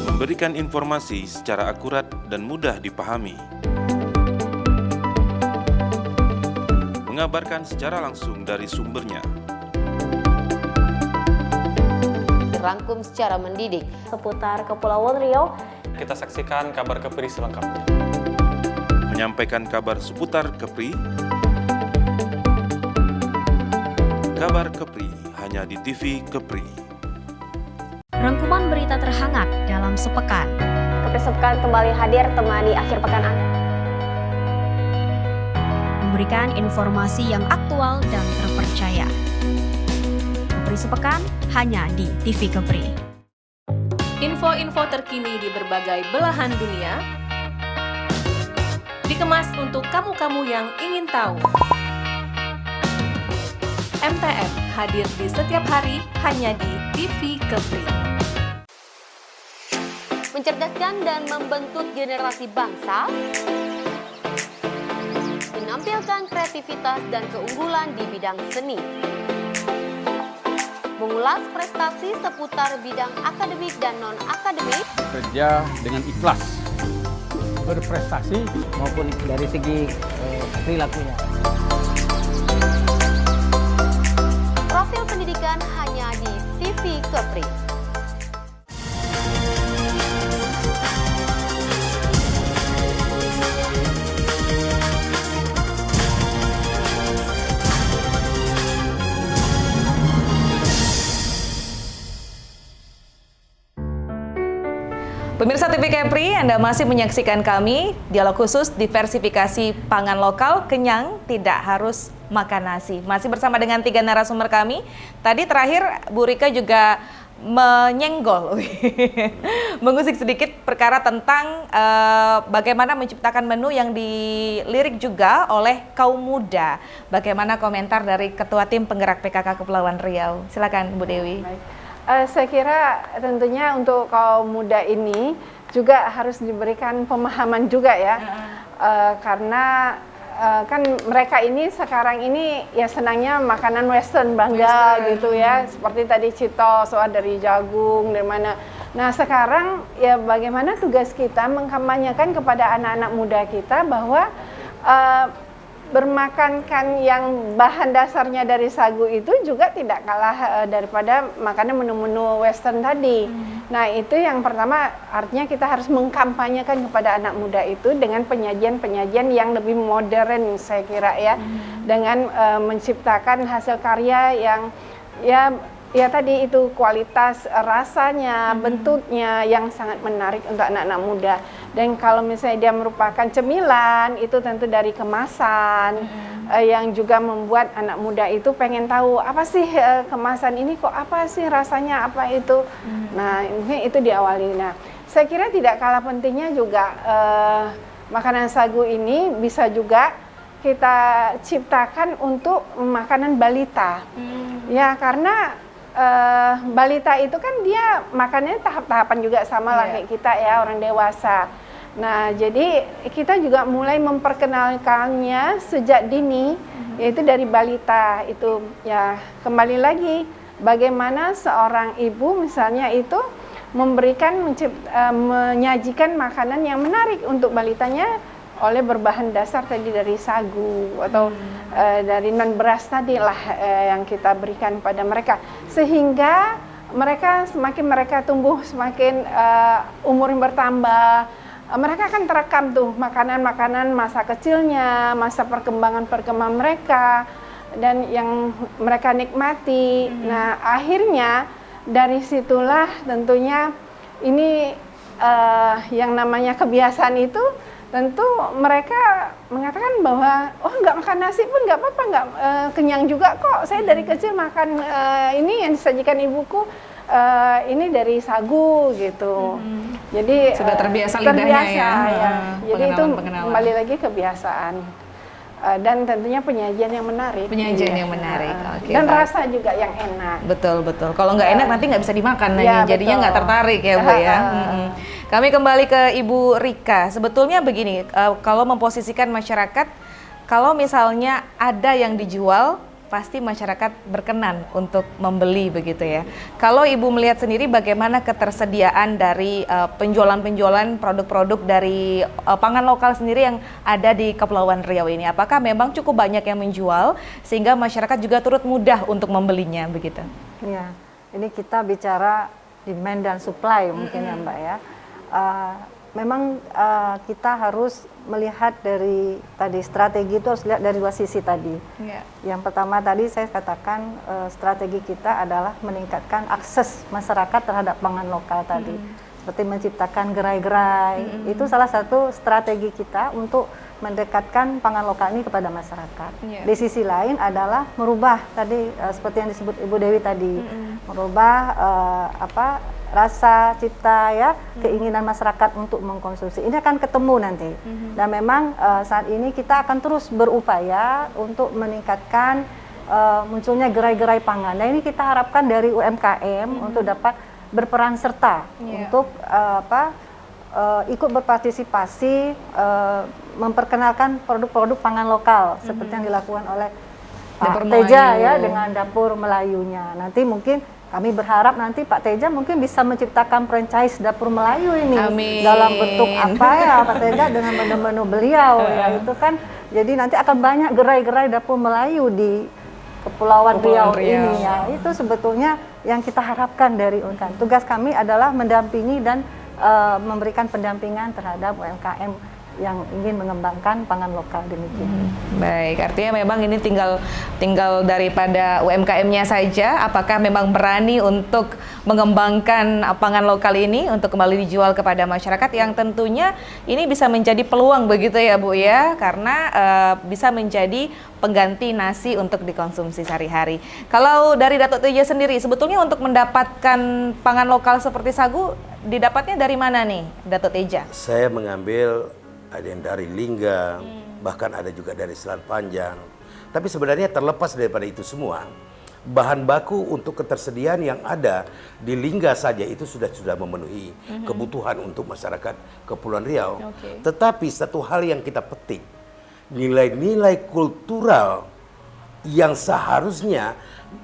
Memberikan informasi secara akurat dan mudah dipahami. Mengabarkan secara langsung dari sumbernya. Rangkum secara mendidik Seputar Kepulauan Riau. Kita saksikan kabar Kepri selengkapnya. Menyampaikan kabar seputar Kepri. Kabar Kepri hanya di TV Kepri. Rangkuman berita terhangat dalam sepekan. Kepri Sepekan kembali hadir temani akhir pekan Anda. Memberikan informasi yang aktual dan terpercaya. Kepri Sepekan hanya di TV Kepri. Info-info terkini di berbagai belahan dunia dikemas untuk kamu-kamu yang ingin tahu. MTM hadir di setiap hari hanya di TV Kepri. mencerdaskan dan membentuk generasi bangsa, menampilkan kreativitas dan keunggulan di bidang seni, mengulas prestasi seputar bidang akademik dan non-akademik, kerja dengan ikhlas, berprestasi maupun dari segi perilakunya. Profil pendidikan hanya di TV Kepri. Pemirsa TV Kepri, Anda masih menyaksikan kami, dialog khusus diversifikasi pangan lokal, kenyang, tidak harus makan nasi. Masih bersama dengan 3 narasumber kami. Tadi terakhir Bu Rika juga menyenggol, mengusik sedikit perkara tentang bagaimana menciptakan menu yang dilirik juga oleh kaum muda. Bagaimana komentar dari Ketua Tim Penggerak PKK Kepulauan Riau? Silakan Bu Dewi. Baik. Saya kira tentunya untuk kaum muda ini juga harus diberikan pemahaman juga ya, karena kan mereka ini sekarang ini ya senangnya makanan western bangga gitu ya, seperti tadi Cheetos dari jagung dari mana. Nah sekarang ya bagaimana tugas kita mengkampanyekan kepada anak-anak muda kita bahwa bermakankan yang bahan dasarnya dari sagu itu juga tidak kalah daripada makanan menu-menu western tadi. Nah itu yang pertama, artinya kita harus mengkampanyekan kepada anak muda itu dengan penyajian-penyajian yang lebih modern saya kira ya, dengan menciptakan hasil karya yang ya tadi itu kualitas rasanya, bentuknya yang sangat menarik untuk anak-anak muda. Dan kalau misalnya dia merupakan cemilan, itu tentu dari kemasan yang juga membuat anak muda itu pengen tahu apa sih kemasan ini, kok apa sih rasanya, apa itu. Nah ini itu diawali. Nah saya kira tidak kalah pentingnya juga makanan sagu ini bisa juga kita ciptakan untuk makanan balita. Ya karena balita itu kan dia makannya tahap-tahapan juga sama lah kayak kita ya, orang dewasa. Nah jadi kita juga mulai memperkenalkannya sejak dini, yaitu dari balita itu ya. Kembali lagi bagaimana seorang ibu misalnya itu memberikan menyajikan makanan yang menarik untuk balitanya oleh berbahan dasar tadi dari sagu atau dari non beras tadi lah yang kita berikan pada mereka, sehingga mereka semakin mereka tumbuh, semakin umur bertambah, mereka akan terekam tuh makanan-makanan masa kecilnya, masa perkembangan mereka dan yang mereka nikmati. Nah akhirnya dari situlah tentunya ini yang namanya kebiasaan itu, tentu mereka mengatakan bahwa oh nggak makan nasi pun nggak apa-apa, nggak kenyang juga kok, saya dari kecil makan ini yang disajikan ibuku ini dari sagu gitu. Jadi sudah terbiasa lidahnya ya. Jadi itu kembali lagi kebiasaan dan tentunya penyajian yang menarik. Penyajian yang menarik. Oke, dan rasa juga yang enak. Betul. Kalau nggak enak nanti nggak bisa dimakan lagi, jadinya nggak tertarik ya Bu ya. Kami kembali ke Ibu Rika. Sebetulnya begini, kalau memposisikan masyarakat, kalau misalnya ada yang dijual, pasti masyarakat berkenan untuk membeli begitu ya. Kalau Ibu melihat sendiri bagaimana ketersediaan dari penjualan-penjualan produk-produk dari pangan lokal sendiri yang ada di Kepulauan Riau ini, apakah memang cukup banyak yang menjual sehingga masyarakat juga turut mudah untuk membelinya begitu? Ya, ini kita bicara demand dan supply mungkin ya Mbak ya. Memang kita harus melihat dari tadi strategi itu harus lihat dari dua sisi tadi. Yang pertama tadi saya katakan strategi kita adalah meningkatkan akses masyarakat terhadap pangan lokal tadi. Seperti menciptakan gerai-gerai, itu salah satu strategi kita untuk mendekatkan pangan lokal ini kepada masyarakat. Di sisi lain adalah merubah tadi seperti yang disebut Ibu Dewi tadi, merubah rasa cipta ya, keinginan masyarakat untuk mengkonsumsi. Ini akan ketemu nanti. Dan memang saat ini kita akan terus berupaya untuk meningkatkan munculnya gerai-gerai pangan. Nah ini kita harapkan dari UMKM untuk dapat berperan serta untuk ikut berpartisipasi memperkenalkan produk-produk pangan lokal seperti yang dilakukan oleh Pak Teja ya dengan Dapur Melayunya. Nanti mungkin kami berharap nanti Pak Teja mungkin bisa menciptakan franchise Dapur Melayu ini. Dalam bentuk apa ya Pak Teja dengan menu-menu beliau ya itu kan. Jadi nanti akan banyak gerai-gerai Dapur Melayu di Kepulauan Riau ini ya. Itu sebetulnya yang kita harapkan dari UMKM. Tugas kami adalah mendampingi dan memberikan pendampingan terhadap UMKM yang ingin mengembangkan pangan lokal demikian. Baik, artinya memang ini tinggal daripada UMKM-nya saja, apakah memang berani untuk mengembangkan pangan lokal ini untuk kembali dijual kepada masyarakat yang tentunya ini bisa menjadi peluang begitu ya Bu ya, karena bisa menjadi pengganti nasi untuk dikonsumsi sehari-hari. Kalau dari Datuk Teja sendiri, sebetulnya untuk mendapatkan pangan lokal seperti sagu, didapatnya dari mana nih Datuk Teja? Saya mengambil ada yang dari Lingga, bahkan ada juga dari Selat Panjang. Tapi sebenarnya terlepas daripada itu semua, bahan baku untuk ketersediaan yang ada di Lingga saja itu sudah memenuhi kebutuhan untuk masyarakat Kepulauan Riau. Tetapi satu hal yang kita petik, nilai-nilai kultural yang seharusnya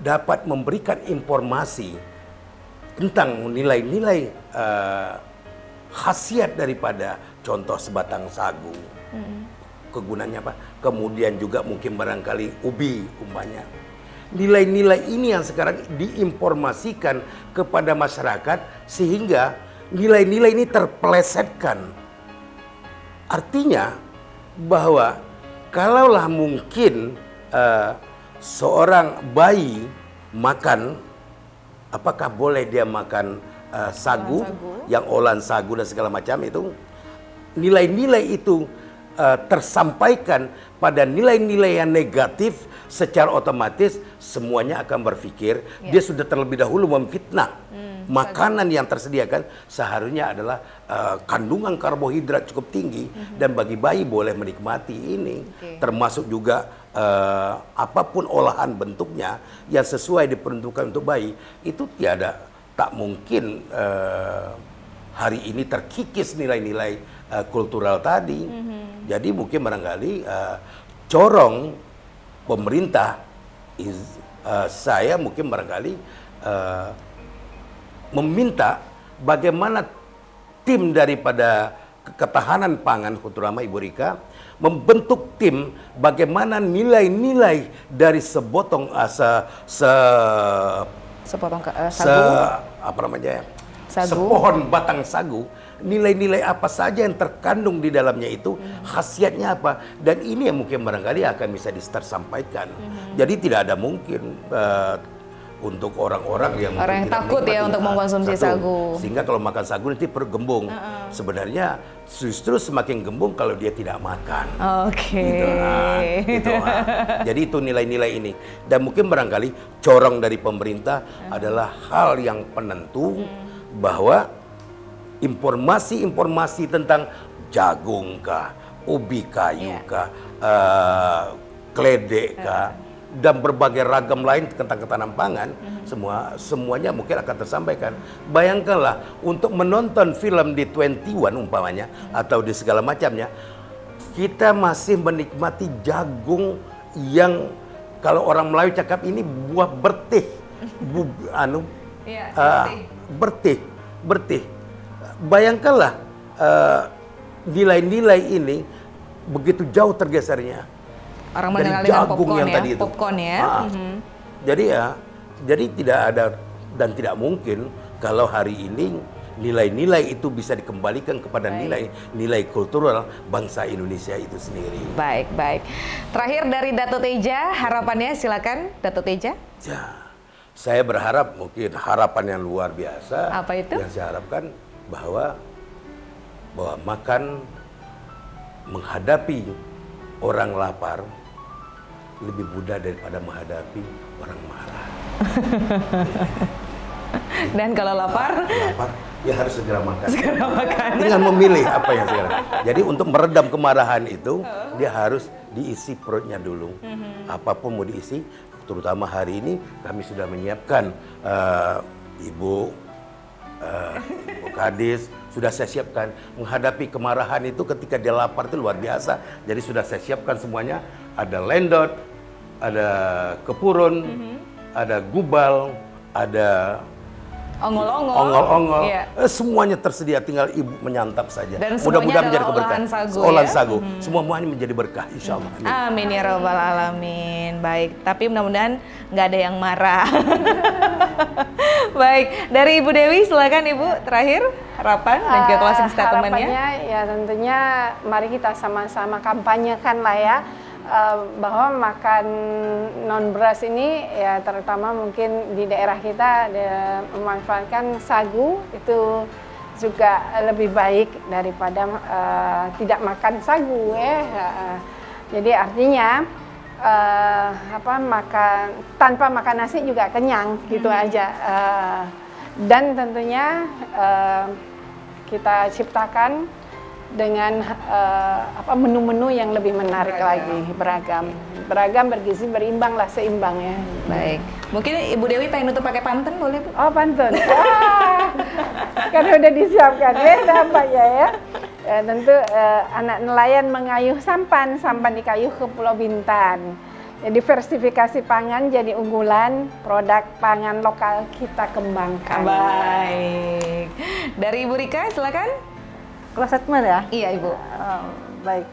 dapat memberikan informasi tentang nilai-nilai khasiat daripada contoh sebatang sagu. Kegunaannya apa? Kemudian juga mungkin barangkali ubi umpamanya. Nilai-nilai ini yang sekarang diinformasikan kepada masyarakat sehingga nilai-nilai ini terpelesetkan. Artinya bahwa kalaulah mungkin seorang bayi makan, apakah boleh dia makan sagu, yang olahan sagu dan segala macam itu, nilai-nilai itu tersampaikan pada nilai-nilai yang negatif, secara otomatis semuanya akan berpikir dia sudah terlebih dahulu memfitnah. Makanan yang tersediakan seharusnya adalah kandungan karbohidrat cukup tinggi dan bagi bayi boleh menikmati ini, termasuk juga apapun olahan bentuknya yang sesuai diperuntukkan untuk bayi, itu tak mungkin hari ini terkikis nilai-nilai kultural tadi. Jadi mungkin barangkali corong pemerintah, saya mungkin barangkali meminta bagaimana tim daripada ketahanan pangan, terutama Ibu Rika, membentuk tim bagaimana nilai-nilai dari sepotong sepohon batang sagu, nilai-nilai apa saja yang terkandung di dalamnya itu, khasiatnya apa, dan ini yang mungkin barangkali akan bisa disampaikan. Jadi tidak ada mungkin untuk orang-orang yang takut ya untuk mengkonsumsi sagu. Sehingga kalau makan sagu nanti perut gembung. Sebenarnya justru semakin gembung kalau dia tidak makan. Jadi itu nilai-nilai ini. Dan mungkin barangkali corong dari pemerintah adalah hal yang penentu bahwa informasi-informasi tentang jagung kah, ubi kayu kah, keledek kah, dan berbagai ragam lain tentang ketahanan pangan, semuanya mungkin akan tersampaikan. Bayangkanlah untuk menonton film di 21 umpamanya atau di segala macamnya, kita masih menikmati jagung yang kalau orang Melayu cakap ini buah bertih, bertih. Bayangkanlah nilai-nilai ini begitu jauh tergesernya. Orang mengenal dengan popcorn ya, popcorn ya. Jadi tidak ada dan tidak mungkin kalau hari ini nilai-nilai itu bisa dikembalikan kepada nilai kultural bangsa Indonesia itu sendiri. Baik. Terakhir dari Dato Teja, harapannya silakan Dato Teja. Ya, saya berharap mungkin harapan yang luar biasa. Apa itu? Yang saya harapkan bahwa makan menghadapi orang lapar lebih mudah daripada menghadapi orang marah. Dan kalau lapar ya harus segera makan. Tinggal memilih apa yang segera. Jadi untuk meredam kemarahan itu dia harus diisi perutnya dulu. Apapun mau diisi, terutama hari ini kami sudah menyiapkan Ibu Kadis sudah saya siapkan menghadapi kemarahan itu ketika dia lapar itu luar biasa. Jadi sudah saya siapkan semuanya. Ada lendot, ada kepurun, ada gubal, ada ongol-ongol, semuanya tersedia, tinggal ibu menyantap saja. Mudah-mudahan menjadi keberkahan. Olahan sagu, semuanya menjadi berkah, insya Allah. Amin ya robbal alamin. Baik, tapi mudah-mudahan nggak ada yang marah. Baik, dari Ibu Dewi silakan Ibu terakhir harapan dan juga closing statementnya. Harapannya ya tentunya mari kita sama-sama kampanyekan lah ya. Bahwa makan non beras ini ya terutama mungkin di daerah kita memanfaatkan sagu itu juga lebih baik daripada tidak makan sagu ya. Jadi artinya tanpa makan nasi juga kenyang gitu aja. Dan tentunya kita ciptakan dengan menu-menu yang lebih menarik lagi, beragam, bergizi, berimbang lah, seimbang ya. Baik, mungkin Ibu Dewi pengen nutup pakai pantun boleh Bu? Oh pantun, kan udah disiapkan ya, nampaknya ya. tentu anak nelayan mengayuh sampan dikayuh ke Pulau Bintan. Jadi diversifikasi pangan jadi unggulan, produk pangan lokal kita kembangkan. Baik. Dari Ibu Rika, silakan. Close statement ya? Iya, Ibu. Baik.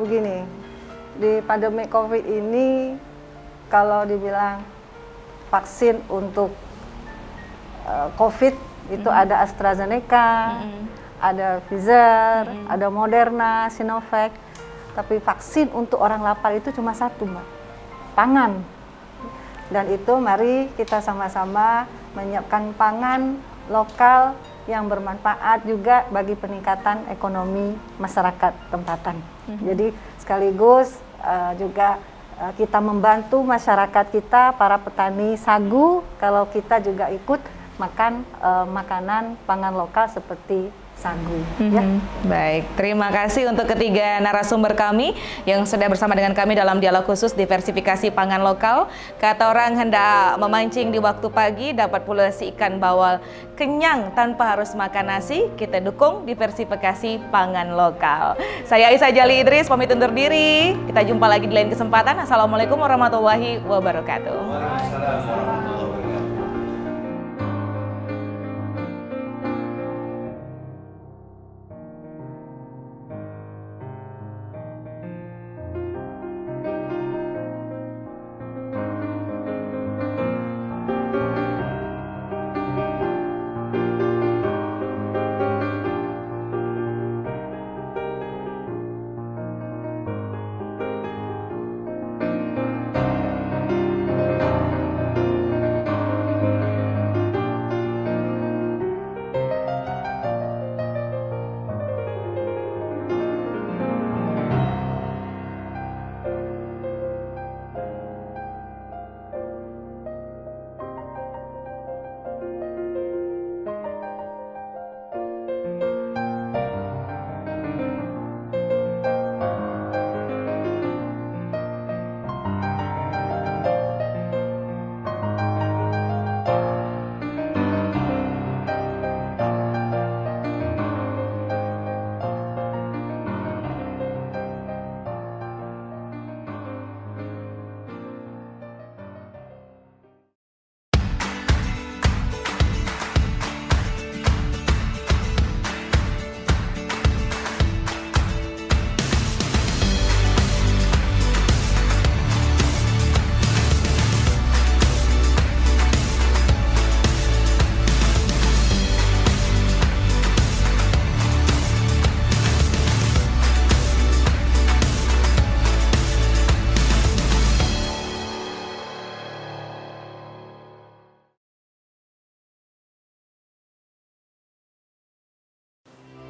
Begini, di pandemi COVID ini kalau dibilang vaksin untuk COVID itu ada AstraZeneca, ada Pfizer, ada Moderna, Sinovac. Tapi vaksin untuk orang lapar itu cuma satu, Mbak, pangan. Dan itu mari kita sama-sama menyiapkan pangan lokal yang bermanfaat juga bagi peningkatan ekonomi masyarakat tempatan. Jadi sekaligus juga kita membantu masyarakat kita, para petani sagu, kalau kita juga ikut makan makanan pangan lokal seperti sagu. Ya. Baik, terima kasih untuk ketiga narasumber kami yang sudah bersama dengan kami dalam dialog khusus diversifikasi pangan lokal. Kata orang hendak memancing di waktu pagi, dapat pula si ikan bawal kenyang tanpa harus makan nasi. Kita dukung diversifikasi pangan lokal. Saya Aisyah Jali Idris, pamit undur diri. Kita jumpa lagi di lain kesempatan. Assalamualaikum warahmatullahi wabarakatuh.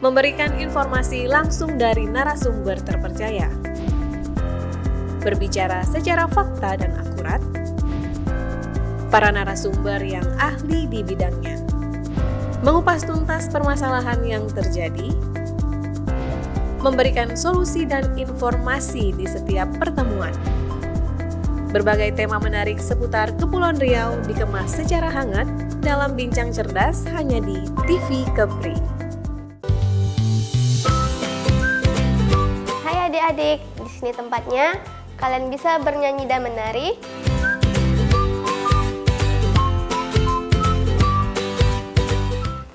Memberikan informasi langsung dari narasumber terpercaya, berbicara secara fakta dan akurat, para narasumber yang ahli di bidangnya, mengupas tuntas permasalahan yang terjadi, memberikan solusi dan informasi di setiap pertemuan. Berbagai tema menarik seputar Kepulauan Riau dikemas secara hangat dalam Bincang Cerdas hanya di TV Kepri. Adik-adik, di sini tempatnya. Kalian bisa bernyanyi dan menari.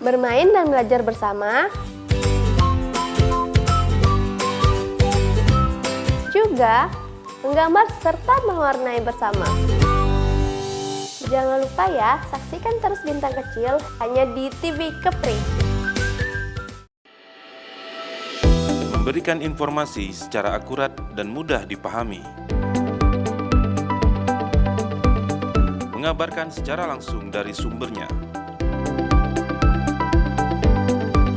Bermain dan belajar bersama. Juga menggambar serta mewarnai bersama. Jangan lupa ya, saksikan terus Bintang Kecil hanya di TV Kepri. Memberikan informasi secara akurat dan mudah dipahami. Mengabarkan secara langsung dari sumbernya.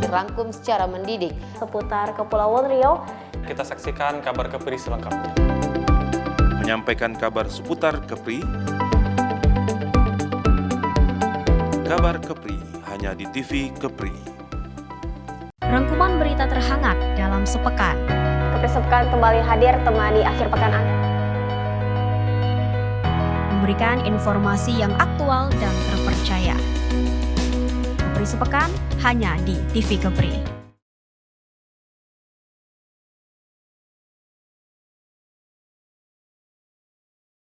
Dirangkum secara mendidik Seputar Kepulauan Riau. Kita saksikan kabar Kepri selengkapnya. Menyampaikan kabar seputar Kepri. Kabar Kepri hanya di TV Kepri. Rangkuman berita terhangat dalam sepekan. Kepri Sepekan kembali hadir temani akhir pekan Anda. Memberikan informasi yang aktual dan terpercaya. Kepri Sepekan hanya di TV Kepri.